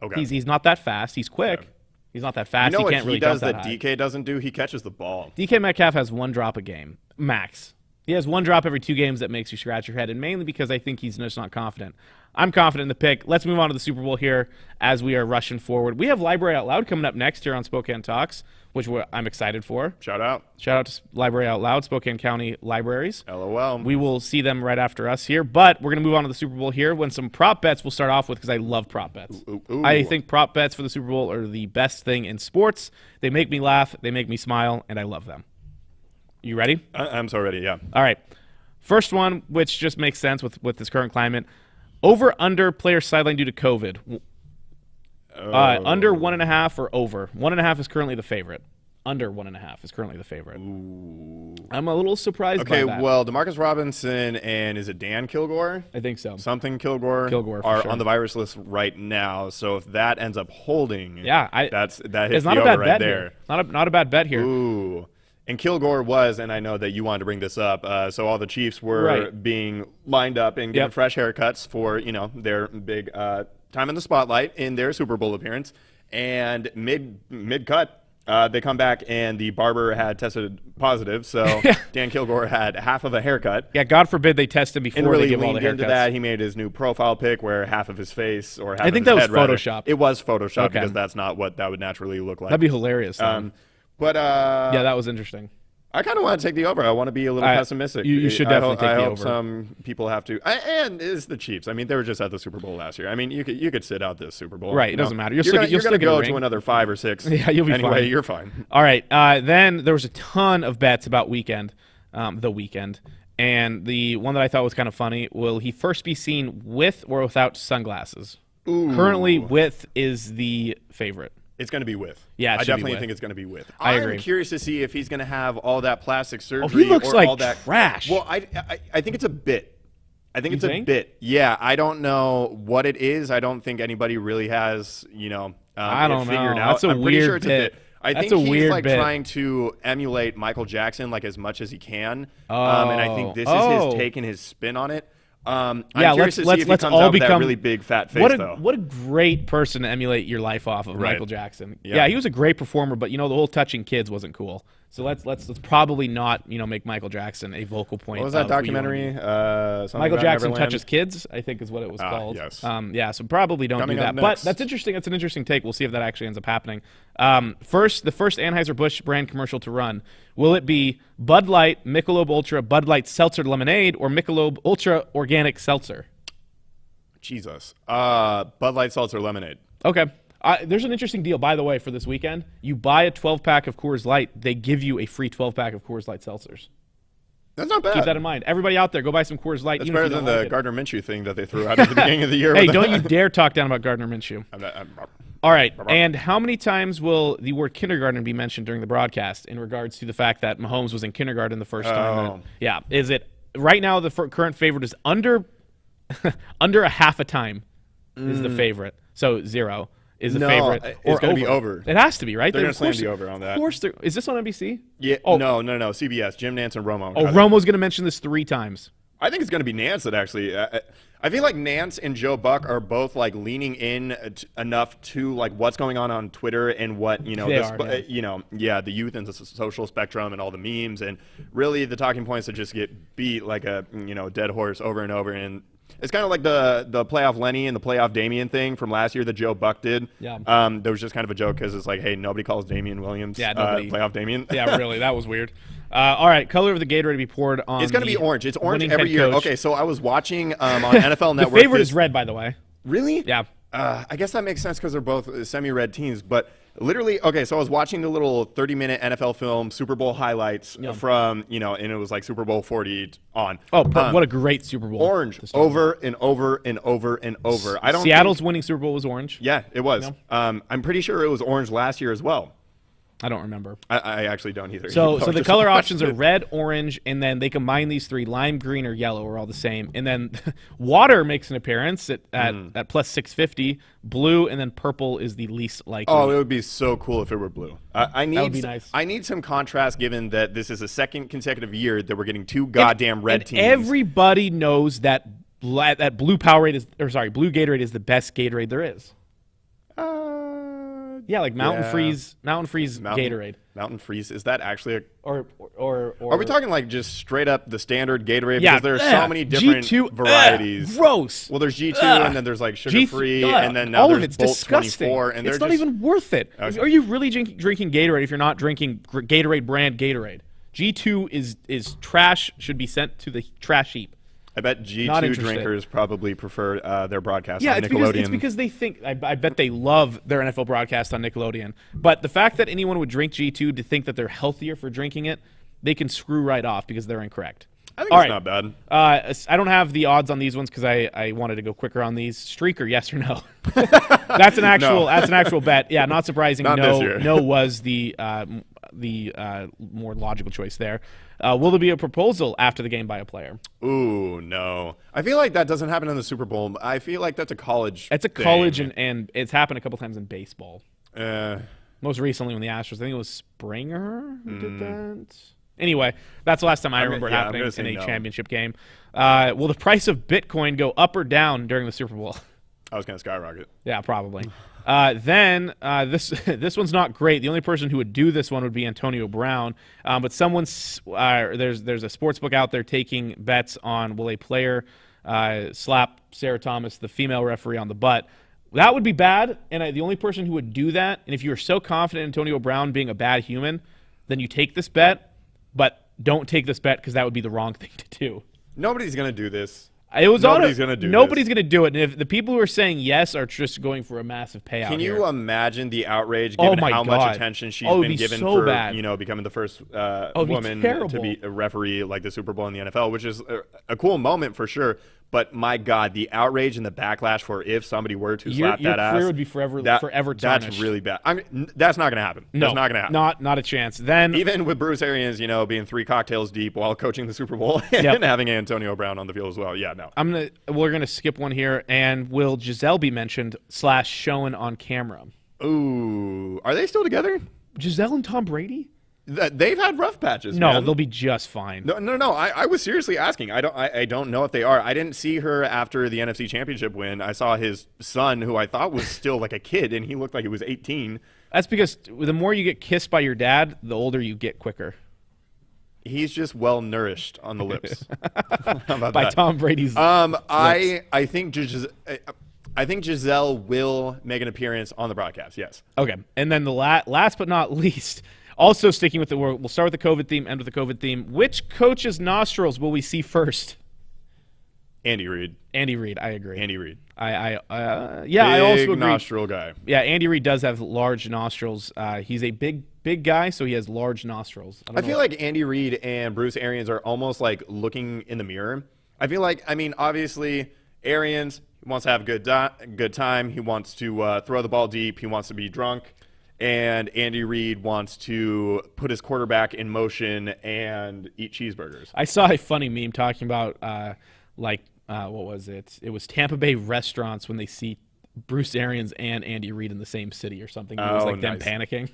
Okay. He's not that fast. He's quick. Okay. He's not that fast. You know he can't what really he does jump that high. DK doesn't do? He catches the ball. DK Metcalf has one drop a game, max. He has one drop every 2 games that makes you scratch your head, and mainly because I think he's just not confident. I'm confident in the pick. Let's move on to the Super Bowl here as we are rushing forward. We have Library Out Loud coming up next here on Spokane Talks, which I'm excited for. Shout out. Shout out to Library Out Loud, Spokane County Libraries. LOL. We will see them right after us here, but we're going to move on to the Super Bowl here when some prop bets we'll start off with because I love prop bets. Ooh. I think prop bets for the Super Bowl are the best thing in sports. They make me laugh, they make me smile, and I love them. You ready? I'm so ready, yeah. All right. First one, which just makes sense with this current climate. Over, under, player sideline due to COVID. Under 1.5 or over. 1.5 is currently the favorite. Under 1.5 is currently the favorite. Ooh. I'm a little surprised by that. Okay, well, Demarcus Robinson and is it Dan Kilgore? I think so. Something Kilgore are on the virus list right now. So if that ends up holding, that hits it's not the a bad over bet right here. there. Not a bad bet here. Ooh. And Kilgore was, and I know that you wanted to bring this up, so all the Chiefs were being lined up and getting fresh haircuts for, their big time in the spotlight in their Super Bowl appearance. And mid-cut, they come back and the barber had tested positive, so Dan Kilgore had half of a haircut. Yeah, God forbid they test him before and really they give all the leaned into haircuts. that. He made his new profile pic where half of his face or half I think of his that was head, rather. Photoshopped. It was Photoshopped because that's not what that would naturally look like. That'd be hilarious. But yeah, that was interesting. I kind of want to take the over. I want to be a little pessimistic. You should definitely take the over. I hope some people have to. And it's the Chiefs. I mean, they were just at the Super Bowl last year. I mean, you could sit out this Super Bowl. Right, it doesn't matter. You're going still to get a go ring. to another 5 or 6. Yeah, you'll be fine. Anyway, you're fine. All right. Then there was a ton of bets about the weekend. And the one that I thought was kind of funny, will he first be seen with or without sunglasses? Ooh. Currently, with is the favorite. It's going to be with. Yeah, I definitely think it's going to be with. I agree. I'm curious to see if he's going to have all that plastic surgery. Oh, he looks or like all that trash. Well, I think it's a bit. I think You it's think? a bit. Yeah, I don't know what it is. I don't think anybody really has, I don't figured know. out. That's a I'm pretty weird sure it's bit. a bit. I That's think a he's weird like bit. trying to emulate Michael Jackson like as much as he can. And I think this is his take and his spin on it. I'm curious to see if he comes out with that really big fat face, though. What a great person to emulate your life off of, Right. Michael Jackson. Yeah. Yeah, he was a great performer, but the whole touching kids wasn't cool. So let's probably not make Michael Jackson a vocal point. What was that of who you documentary? wanna be. Something Michael about Jackson Neverland? touches kids, I think is what it was called. Yes. Yeah, so probably don't Coming do up that. But next. that's interesting. That's an interesting take. We'll see if that actually ends up happening. The first Anheuser-Busch brand commercial to run. Will it be Bud Light, Michelob Ultra, Bud Light Seltzer Lemonade, or Michelob Ultra Organic Seltzer? Jesus. Bud Light Seltzer Lemonade. Okay. There's an interesting deal, by the way, for this weekend. You buy a 12-pack of Coors Light, they give you a free 12-pack of Coors Light seltzers. That's not bad. Keep that in mind. Everybody out there, go buy some Coors Light. That's even if better you than don't the like it. Gardner Minshew thing that they threw out at the beginning of the year. Hey, don't you dare talk down about Gardner Minshew. I'm All right, and how many times will the word kindergarten be mentioned during the broadcast in regards to the fact that Mahomes was in kindergarten the first time? Yeah, is it right now the current favorite is under Under a half a time is the favorite. So 0 is the favorite. It's going to be over. It has to be, right? They're going to slam the over on that. Of course. Is this on NBC? Yeah. Oh. No. CBS. Jim Nantz and Romo. Oh, Romo's going to mention this 3 times. I think it's going to be Nance that actually. I feel like Nance and Joe Buck are both like leaning in enough to like what's going on Twitter and what the youth and the social spectrum and all the memes and really the talking points that just get beat like a dead horse over and over. And it's kind of like the playoff Lenny and the playoff Damian thing from last year that Joe Buck did. Yeah. There was just kind of a joke because it's like, hey, nobody calls Damian Williams playoff Damian. Yeah, really, that was weird. All right, color of the Gatorade to be poured on. It's going to be orange. It's orange every year. year. Okay, so I was watching on NFL Network. The favorite is red, by the way. Really? Yeah. I guess that makes sense because they're both semi-red teams. But literally, okay, so I was watching the little 30-minute NFL film Super Bowl highlights from, and it was like Super Bowl 40 on. Oh, what a great Super Bowl. Orange, over and over and over and over. Seattle's winning Super Bowl was orange. Yeah, it was. I'm pretty sure it was orange last year as well. I don't remember. I actually don't either. So the color options are red, orange, and then they combine these 3. Lime, green, or yellow are all the same. And then water makes an appearance at plus 650. Blue, and then purple is the least likely. Oh, it would be so cool if it were blue. That would be nice. I need some contrast given that this is the second consecutive year that we're getting 2 goddamn red teams. Everybody knows that blue Gatorade is the best Gatorade there is. Yeah, like Mountain Freeze Gatorade. Mountain Freeze, is that actually a... Or Are we talking like just straight up the standard Gatorade? Yeah. Because there are so many different G2, varieties. Gross. Well, there's G2, and then there's like sugar-free, and then now all there's of it's Bolt disgusting. 24. And it's not even worth it. Okay. Are you really drinking Gatorade if you're not drinking Gatorade brand Gatorade? G2 is trash, should be sent to the trash heap. I bet G2 drinkers probably prefer their broadcast on Nickelodeon. It's because they think, I bet they love their NFL broadcast on Nickelodeon. But the fact that anyone would drink G2 to think that they're healthier for drinking it, they can screw right off because they're incorrect. I think it's not bad. I don't have the odds on these ones because I wanted to go quicker on these. Streaker, yes or no? That's an actual bet. Yeah, not surprising. Not this year. No was the more logical choice there. Will there be a proposal after the game by a player? Ooh, no. I feel like that doesn't happen in the Super Bowl. I feel like that's a college It's a thing. college, and it's happened a couple times in baseball. Uh, Most recently when the Astros, I think it was Springer who did that. Anyway, that's the last time I remember it happening in a championship game. Will the price of Bitcoin go up or down during the Super Bowl? I was going to skyrocket. Yeah, probably. Then this one's not great. The only person who would do this one would be Antonio Brown. But there's a sports book out there taking bets on will a player slap Sarah Thomas, the female referee, on the butt. That would be bad. And the only person who would do that, and if you are so confident in Antonio Brown being a bad human, then you take this bet. But don't take this bet because that would be the wrong thing to do. Nobody's going to do this. Nobody's going to do it. And if the people who are saying yes are just going for a massive payout, can you imagine the outrage given how much attention she's been given for becoming the first woman to be a referee like the Super Bowl in the NFL, which is a cool moment for sure. But my God, the outrage and the backlash for if somebody were to slap that ass, your career would be forever tarnished. That's really bad. That's not going to happen. No, that's not going to happen. Not a chance. Then even with Bruce Arians, being 3 cocktails deep while coaching the Super Bowl and having Antonio Brown on the field as well. Yeah, no. We're gonna skip one here, and will Gisele be mentioned / shown on camera? Ooh, are they still together? Gisele and Tom Brady? They've had rough patches. No, man. they'll be just fine. No. I was seriously asking. I don't know if they are. I didn't see her after the NFC Championship win. I saw his son, who I thought was still like a kid, and he looked like he was 18. That's because the more you get kissed by your dad, the older you get quicker. He's just well nourished on the lips. How about by that? Tom Brady's. I think Gisele will make an appearance on the broadcast. Yes. Okay, and then the last but not least. Also sticking with we'll start with the COVID theme, end with the COVID theme. Which coach's nostrils will we see first? Andy Reid. Andy Reid, I agree. Andy Reid. I also agree. Nostril guy. Yeah, Andy Reid does have large nostrils. He's a big guy, so he has large nostrils. I feel like Andy Reid and Bruce Arians are almost like looking in the mirror. I feel like, obviously, Arians wants to have a good time. He wants to throw the ball deep. He wants to be drunk. And Andy Reid wants to put his quarterback in motion and eat cheeseburgers. I saw a funny meme talking about what was it? It was Tampa Bay restaurants when they see Bruce Arians and Andy Reid in the same city or something. It was like them panicking,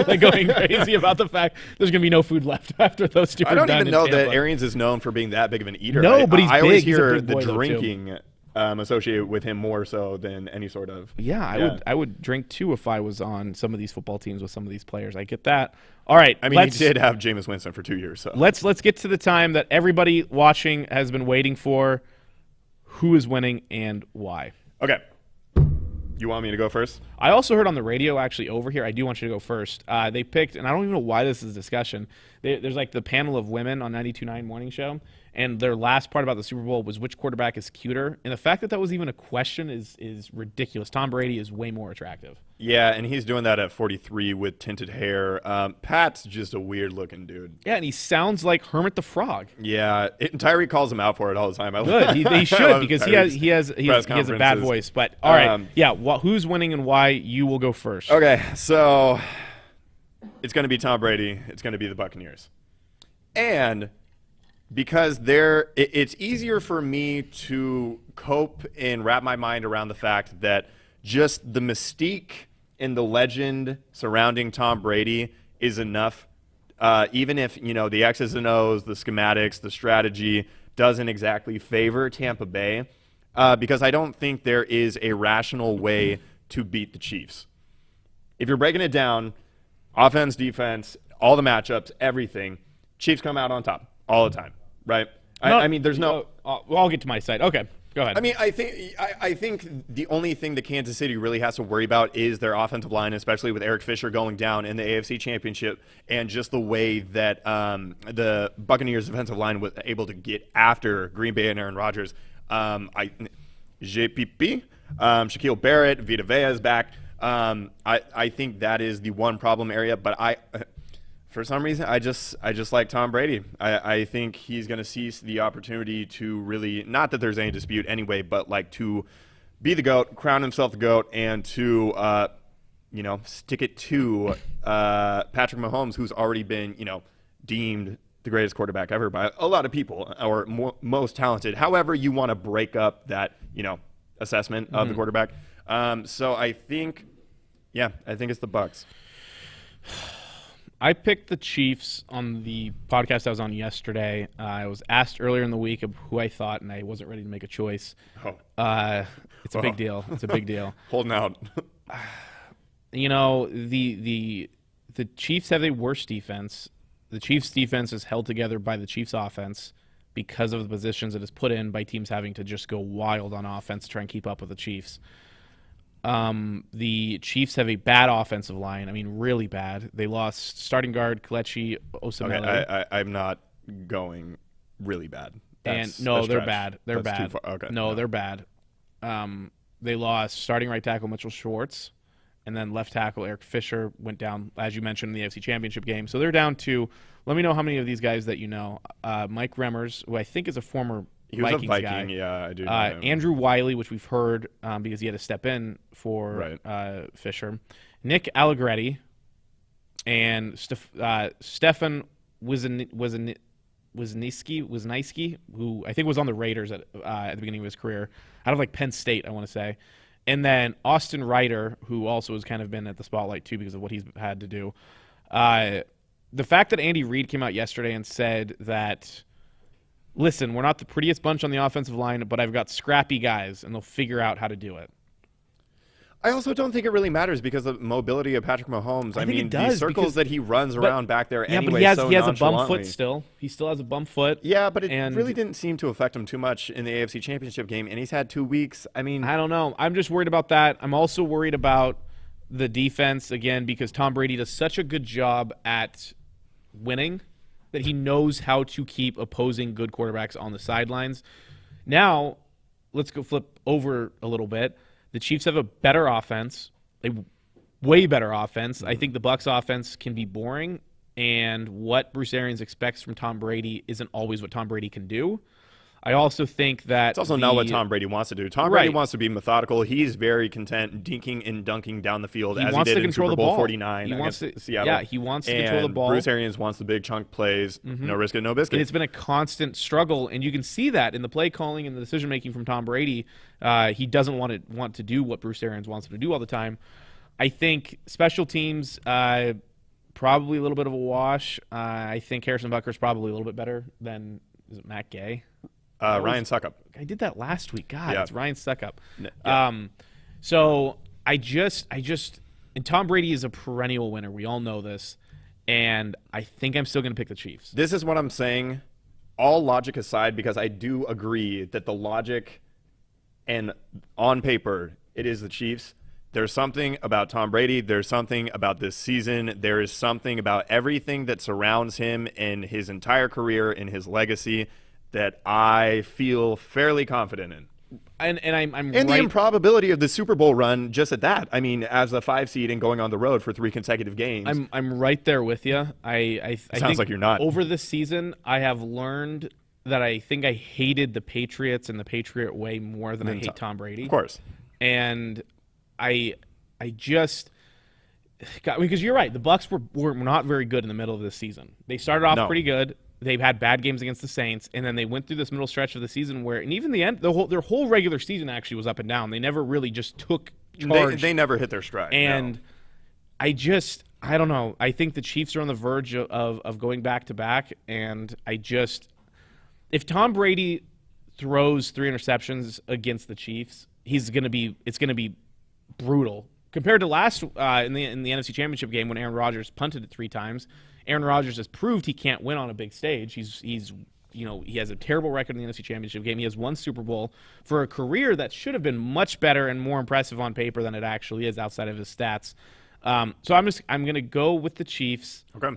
like going crazy about the fact there's going to be no food left after those two. I don't even know that Arians is known for being that big of an eater. No, but he's I big. always He's a hear big the boy, drinking associated with him more so than any sort of. Yeah, I would drink too if I was on some of these football teams with some of these players. I get that. All right, I mean, he did have Jameis Winston for 2 years. So let's get to the time that everybody watching has been waiting for. Who is winning and why? Okay. You want me to go first? I also heard on the radio, actually, over here, I do want you to go first. They picked, and I don't even know why this is discussion. There's like the panel of women on 92.9 Morning Show, and their last part about the Super Bowl was which quarterback is cuter. And the fact that that was even a question is ridiculous. Tom Brady is way more attractive. Yeah, and he's doing that at 43 with tinted hair. Pat's just a weird-looking dude. Yeah, and he sounds like Hermit the Frog. Yeah, Tyree calls him out for it all the time. Good, he should because he has a bad voice. But all right, who's winning and why? You will go first. Okay, so it's going to be Tom Brady. It's going to be the Buccaneers, and because it's easier for me to cope and wrap my mind around the fact that just the mystique and the legend surrounding Tom Brady is enough, even if, the X's and O's, the schematics, the strategy doesn't exactly favor Tampa Bay, because I don't think there is a rational way to beat the Chiefs. If you're breaking it down, offense, defense, all the matchups, everything, Chiefs come out on top all the time, right? I mean, there's no... well, I'll get to my side. Okay. Go ahead. I mean, I think the only thing that Kansas City really has to worry about is their offensive line, especially with Eric Fisher going down in the AFC Championship, and just the way that the Buccaneers' defensive line was able to get after Green Bay and Aaron Rodgers. JPP, Shaquille Barrett, Vita Vea is back. I think that is the one problem area, but for some reason, I just like Tom Brady. I think he's going to seize the opportunity to really, not that there's any dispute anyway, but like to be the GOAT, crown himself the GOAT, and to, stick it to Patrick Mahomes, who's already been, deemed the greatest quarterback ever by a lot of people, or most talented. However you want to break up that, assessment of the quarterback. So I think it's the Bucs. I picked the Chiefs on the podcast I was on yesterday. I was asked earlier in the week of who I thought, and I wasn't ready to make a choice. It's a big deal. It's a big deal. Holding out. The Chiefs have a worse defense. The Chiefs' defense is held together by the Chiefs' offense because of the positions it is put in by teams having to just go wild on offense to try and keep up with the Chiefs. The Chiefs have a bad offensive line. I mean, really bad. They lost starting guard Kelechi Osemele. Okay, I'm not going really bad. They're bad. They're bad. Too far. Okay, no, they're bad. They lost starting right tackle Mitchell Schwartz, and then left tackle Eric Fisher went down, as you mentioned, in the AFC Championship game. So they're down to, let me know how many of these guys that you know. Mike Remmers, who I think is a former Vikings guy. Yeah, I do know him. Andrew Wiley, which we've heard because he had to step in for Fisher. Nick Allegretti and Stefan Wisniewski, who I think was on the Raiders at the beginning of his career, out of like Penn State, I want to say. And then Austin Ryder, who also has kind of been at the spotlight too because of what he's had to do. The fact that Andy Reid came out yesterday and said that, listen, we're not the prettiest bunch on the offensive line, but I've got scrappy guys, and they'll figure out how to do it. I also don't think it really matters because of the mobility of Patrick Mahomes. I mean, the circles that he runs around back there anyway. But he has a bum foot still. He still has a bum foot. Yeah, but it really didn't seem to affect him too much in the AFC Championship game, and he's had 2 weeks. I mean, I don't know. I'm just worried about that. I'm also worried about the defense, again, because Tom Brady does such a good job at winning that he knows how to keep opposing good quarterbacks on the sidelines. Now, let's go flip over a little bit. The Chiefs have a better offense, a way better offense. I think the Bucs offense can be boring, and what Bruce Arians expects from Tom Brady isn't always what Tom Brady can do. I also think that it's also not what Tom Brady wants to do. Tom Brady wants to be methodical. He's very content dinking and dunking down the field as he did in Super Bowl 49 against Seattle. Yeah, he wants to control the ball. Bruce Arians wants the big chunk plays, no risk it, no biscuit. And it's been a constant struggle, and you can see that in the play calling and the decision making from Tom Brady. He doesn't want to do what Bruce Arians wants him to do all the time. I think special teams probably a little bit of a wash. I think Harrison Butker's probably a little bit better than Matt Gay. Ryan Suckup. I did that last week. God, it's Ryan Suckup. Yeah. So I just, and Tom Brady is a perennial winner. We all know this, and I think I'm still going to pick the Chiefs. This is what I'm saying, all logic aside, because I do agree that the logic and on paper it is the Chiefs. There's something about Tom Brady. There's something about this season. There is something about everything that surrounds him in his entire career, in his legacy, that I feel fairly confident in. And I'm and the improbability of the Super Bowl run just at that. I mean, as a 5 seed and going on the road for 3 consecutive games. I'm right there with you. I sounds think like you're not. Over this season, I have learned that I think I hated the Patriots and the Patriot way more than I hate Tom Brady. Of course. And I just got, because you're right. The Bucs were not very good in the middle of this season. They started off pretty good. They've had bad games against the Saints, and then they went through this middle stretch of the season where, and even the end, their whole regular season actually was up and down. They never really just took charge. They never hit their stride. And I don't know. I think the Chiefs are on the verge of going back to back, and if Tom Brady throws 3 interceptions against the Chiefs, it's going to be brutal compared to last in the NFC Championship game when Aaron Rodgers punted it 3 times. Aaron Rodgers has proved he can't win on a big stage. He has a terrible record in the NFC Championship game. He has 1 Super Bowl for a career that should have been much better and more impressive on paper than it actually is outside of his stats. So I'm going to go with the Chiefs. Okay.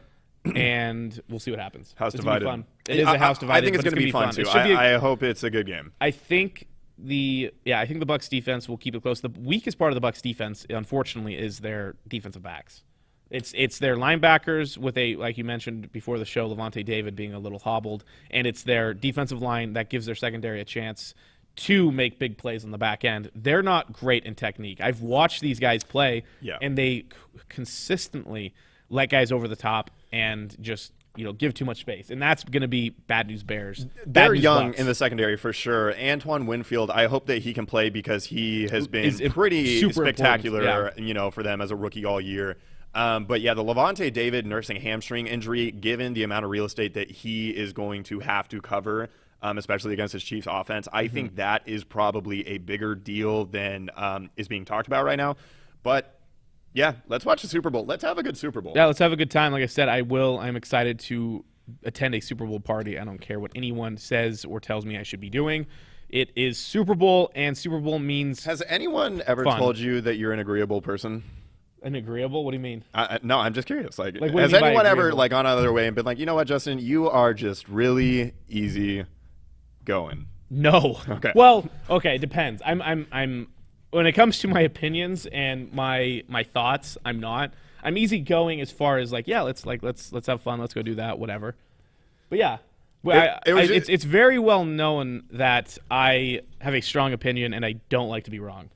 And we'll see what happens. House divided. Fun. It is a house divided. I think it's going to be fun too. I hope it's a good game. I think the Bucs defense will keep it close. The weakest part of the Bucs defense, unfortunately, is their defensive backs. It's their linebackers with like you mentioned before the show, Levante David being a little hobbled, and it's their defensive line that gives their secondary a chance to make big plays on the back end. They're not great in technique. I've watched these guys play, and they consistently let guys over the top and just give too much space, and that's going to be bad news Bears. They're young in the secondary for sure. Antoine Winfield, I hope that he can play because he has been pretty spectacular, for them as a rookie all year. But yeah, the Levante David nursing hamstring injury, given the amount of real estate that he is going to have to cover, especially against his Chiefs offense, I think that is probably a bigger deal than is being talked about right now. But yeah, let's watch the Super Bowl. Let's have a good Super Bowl. Yeah, let's have a good time. Like I said, I'm excited to attend a Super Bowl party. I don't care what anyone says or tells me I should be doing. It is Super Bowl, and Super Bowl means Has anyone ever told you that you're an agreeable person? An agreeable? What do you mean? No, I'm just curious. Like has anyone ever gone out of their way and been like, you know what, Justin, you are just really easy going? No. Okay. Well, okay, it depends. I'm when it comes to my opinions and my thoughts, I'm not. I'm easygoing as far as let's have fun, let's go do that, whatever. But yeah. It's very well known that I have a strong opinion and I don't like to be wrong.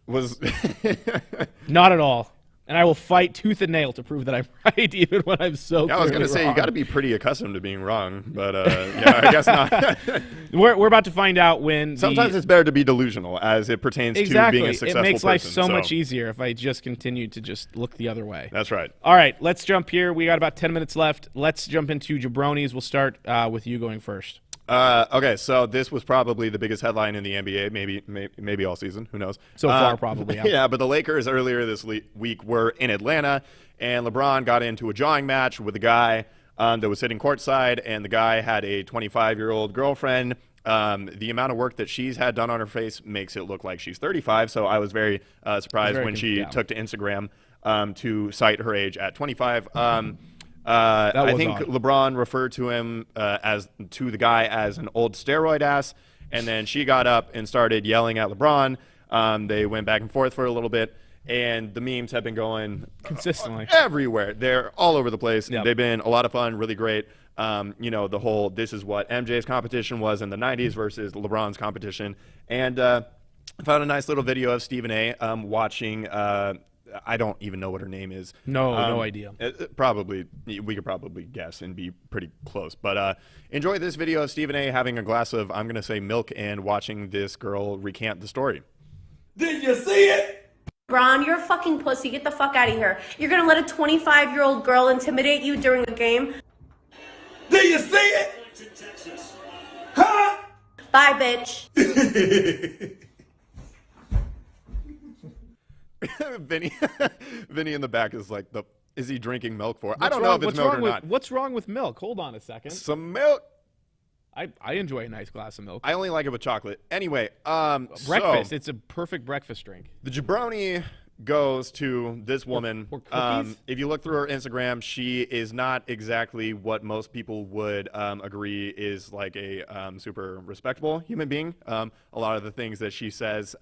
Not at all. And I will fight tooth and nail to prove that I'm right, even when I'm so I was going to say, you got to be pretty accustomed to being wrong, but I guess not. We're about to find out when. Sometimes it's better to be delusional as it pertains to being a successful person. It makes life so much easier if I just continue to just look the other way. That's right. All right, let's jump here. We got about 10 minutes left. Let's jump into Jabronis. We'll start with you going first. Okay, so this was probably the biggest headline in the NBA, maybe all season. Who knows? So far, probably. Yeah, but the Lakers earlier this week were in Atlanta, and LeBron got into a jawing match with a guy that was sitting courtside, and the guy had a 25-year-old girlfriend. The amount of work that she's had done on her face makes it look like she's 35, so I was very surprised when she took to Instagram to cite her age at 25. I think odd. LeBron referred to him to the guy as an old steroid ass, and then she got up and started yelling at LeBron. They went back and forth for a little bit, and the memes have been going consistently everywhere. They're all over the place. Yep. They've been a lot of fun, really great. The whole this is what MJ's competition was in the 90s versus LeBron's competition. And I found a nice little video of Stephen A. Watching. I don't even know what her name is. No idea. Probably, we could probably guess and be pretty close. But enjoy this video of Stephen A. having a glass of, I'm going to say, milk and watching this girl recant the story. Did you see it? Bron, you're a fucking pussy. Get the fuck out of here. You're gonna let a 25-year-old girl intimidate you during a game? Did you see it? Huh? Bye, bitch. Vinny in the back is like, is he drinking milk for? I don't know if it's milk or not. What's wrong with milk? Hold on a second. Some milk. I enjoy a nice glass of milk. I only like it with chocolate. Anyway, breakfast. It's a perfect breakfast drink. The jabroni goes to this woman. Or cookies? If you look through her Instagram, she is not exactly what most people would agree is like a super respectable human being. A lot of the things that she says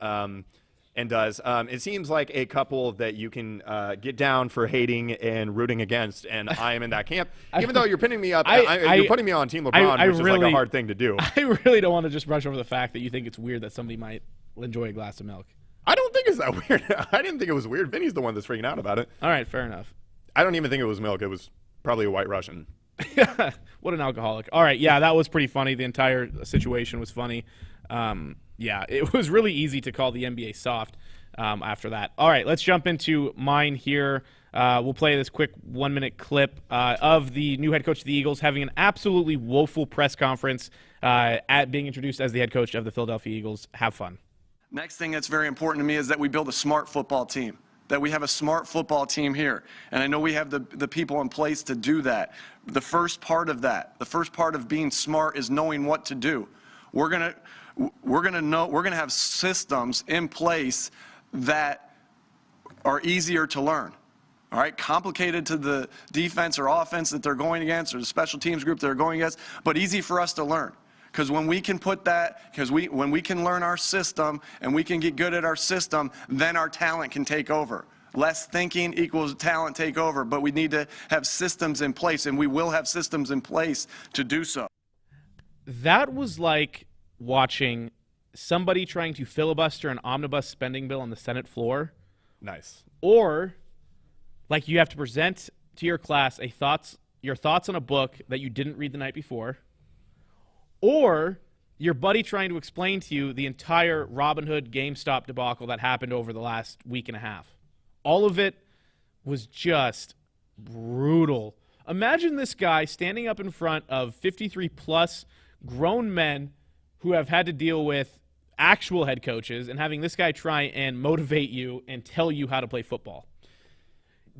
and does. It seems like a couple that you can get down for hating and rooting against, and I am in that camp. Even though you're pinning me up, you're putting me on Team LeBron, which is like a hard thing to do. I really don't want to just brush over the fact that you think it's weird that somebody might enjoy a glass of milk. I don't think it's that weird. I didn't think it was weird. Vinny's the one that's freaking out about it. All right, fair enough. I don't even think it was milk. It was probably a White Russian. What an alcoholic. All right, yeah, that was pretty funny. The entire situation was funny. Yeah, it was really easy to call the NBA soft after that. All right, let's jump into mine here. We'll play this quick 1-minute clip of the new head coach of the Eagles having an absolutely woeful press conference at being introduced as the head coach of the Philadelphia Eagles. Have fun. Next thing that's very important to me is that we build a smart football team, that we have a smart football team here. And I know we have the people in place to do that. The first part of that, the first part of being smart is knowing what to do. We're going to have systems in place that are easier to learn. All right, complicated to the defense or offense that they're going against, or the special teams group they're going against, but easy for us to learn. Because when we can put that, when we can learn our system and we can get good at our system, then our talent can take over. Less thinking equals talent take over, but we need to have systems in place, and we will have systems in place to do so. That was like watching somebody trying to filibuster an omnibus spending bill on the Senate floor. Nice. Or like you have to present to your class your thoughts on a book that you didn't read the night before. Or your buddy trying to explain to you the entire Robinhood GameStop debacle that happened over the last week and a half. All of it was just brutal. Imagine this guy standing up in front of 53-plus grown men who have had to deal with actual head coaches and having this guy try and motivate you and tell you how to play football.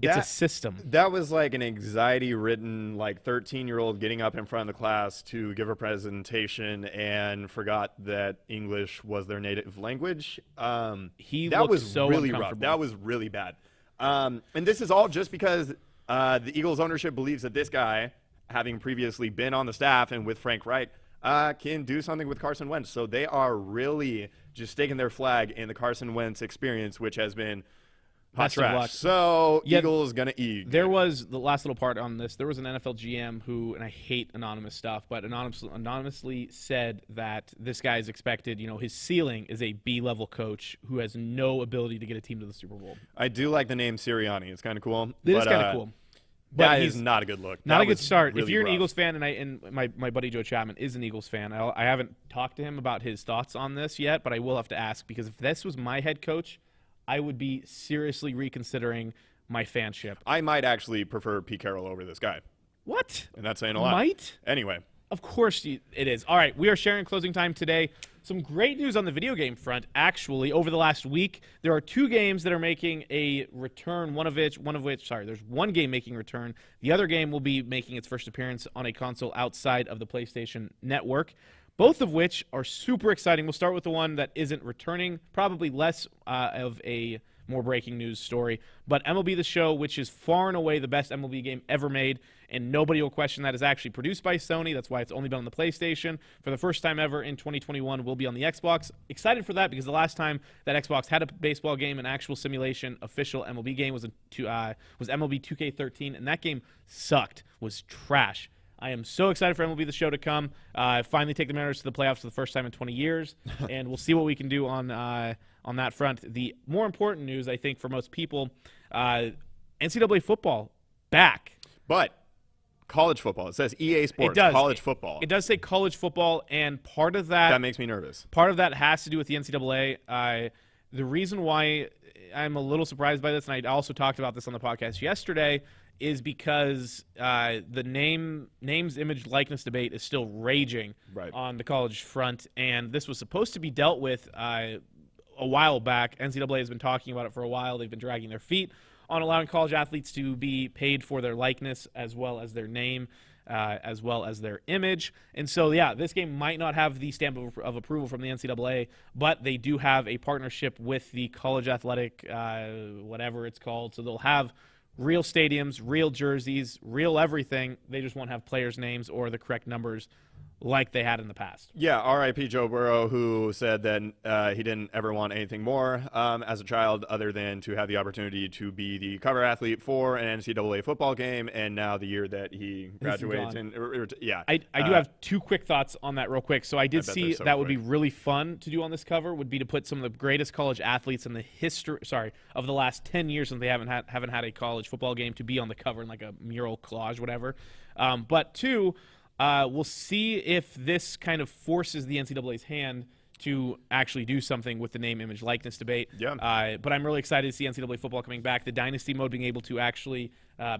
It's a system. That was like an anxiety-ridden, like 13-year-old getting up in front of the class to give a presentation and forgot that English was their native language. That was so really rough. That was really bad. And this is all just because the Eagles ownership believes that this guy, having previously been on the staff and with Frank Reich, can do something with Carson Wentz. So they are really just staking their flag in the Carson Wentz experience, which has been hot trash. So Eagles gonna eat. There was the last little part on this. There was an NFL GM who, and I hate anonymous stuff, but anonymously said that this guy is expected. His ceiling is a B-level coach who has no ability to get a team to the Super Bowl. I do like the name Sirianni. It's kind of cool. It is kind of cool. That is not a good look. Not a good start. Really if you're rough. an Eagles fan, and my buddy Joe Chapman is an Eagles fan, I haven't talked to him about his thoughts on this yet, but I will have to ask, because if this was my head coach, I would be seriously reconsidering my fanship. I might actually prefer Pete Carroll over this guy. What? And that's saying a lot. Might? Anyway. Of course it is. All right, we are sharing closing time today. Some great news on the video game front, actually. Over the last week, there are 2 games that are making a return, one of which, there's one game making a return. The other game will be making its first appearance on a console outside of the PlayStation Network, both of which are super exciting. We'll start with the one that isn't returning, probably less of a more breaking news story. But MLB The Show, which is far and away the best MLB game ever made, and nobody will question that, is actually produced by Sony. That's why it's only been on the PlayStation. For the first time ever in 2021, will be on the Xbox. Excited for that because the last time that Xbox had a baseball game, an actual simulation, official MLB game, was MLB 2K13, and that game sucked, was trash. I am so excited for MLB The Show to come. Finally take the Mariners to the playoffs for the first time in 20 years, and we'll see what we can do on that front. The more important news, I think, for most people, NCAA football back. But college football. It says EA Sports. It does. College football. It does say college football, and part of that makes me nervous. Part of that has to do with the NCAA. The reason why I'm a little surprised by this, and I also talked about this on the podcast yesterday, is because the names, image, likeness debate is still raging on the college front, and this was supposed to be dealt with a while back. NCAA has been talking about it for a while. They've been dragging their feet on allowing college athletes to be paid for their likeness as well as their name, as well as their image. And so, yeah, this game might not have the stamp of approval from the NCAA, but they do have a partnership with the college athletic, whatever it's called. So they'll have real stadiums, real jerseys, real everything. They just won't have players' names or the correct numbers like they had in the past. Yeah, R.I.P. Joe Burrow, who said that he didn't ever want anything more as a child other than to have the opportunity to be the cover athlete for an NCAA football game, and now the year that he graduates. I do have two quick thoughts on that real quick. So I did see that would be really fun to do on this cover, would be to put some of the greatest college athletes in the history, of the last 10 years since they haven't had a college football game to be on the cover in like a mural collage, whatever. But two, we'll see if this kind of forces the NCAA's hand to actually do something with the name, image, likeness debate. Yeah. But I'm really excited to see NCAA football coming back. The dynasty mode, being able to actually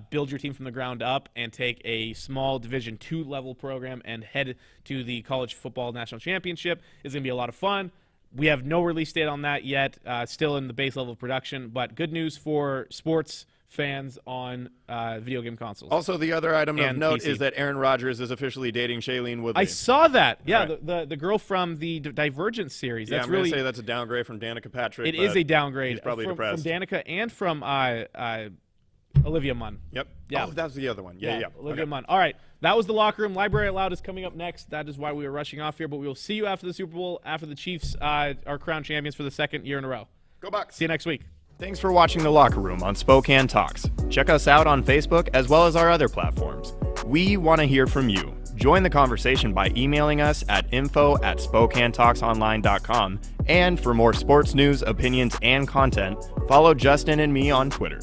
build your team from the ground up and take a small Division II level program and head to the college football national championship is going to be a lot of fun. We have no release date on that yet, still in the base level of production, but good news for sports fans on video game consoles. Also, the other item of note PC. is that Aaron Rodgers is officially dating Shailene Woodley. I saw that. Yeah, Right. the girl from the Divergent series. Yeah, That's I'm going really to say that's a downgrade from Danica Patrick. It is a downgrade. He's probably from depressed. Danica and from Olivia Munn. Yep. Yeah. Oh, that was the other one. Yeah. Olivia Okay. Munn. All right. That was the Locker Room. Library Out Loud is coming up next. That is why we were rushing off here. But we will see you after the Super Bowl, after the Chiefs are crowned champions for the second year in a row. Go Bucks. See you next week. Thanks for watching The Locker Room on Spokane Talks. Check us out on Facebook as well as our other platforms. We want to hear from you. Join the conversation by emailing us at info@SpokaneTalksOnline.com. And for more sports news, opinions, and content, follow Justin and me on Twitter.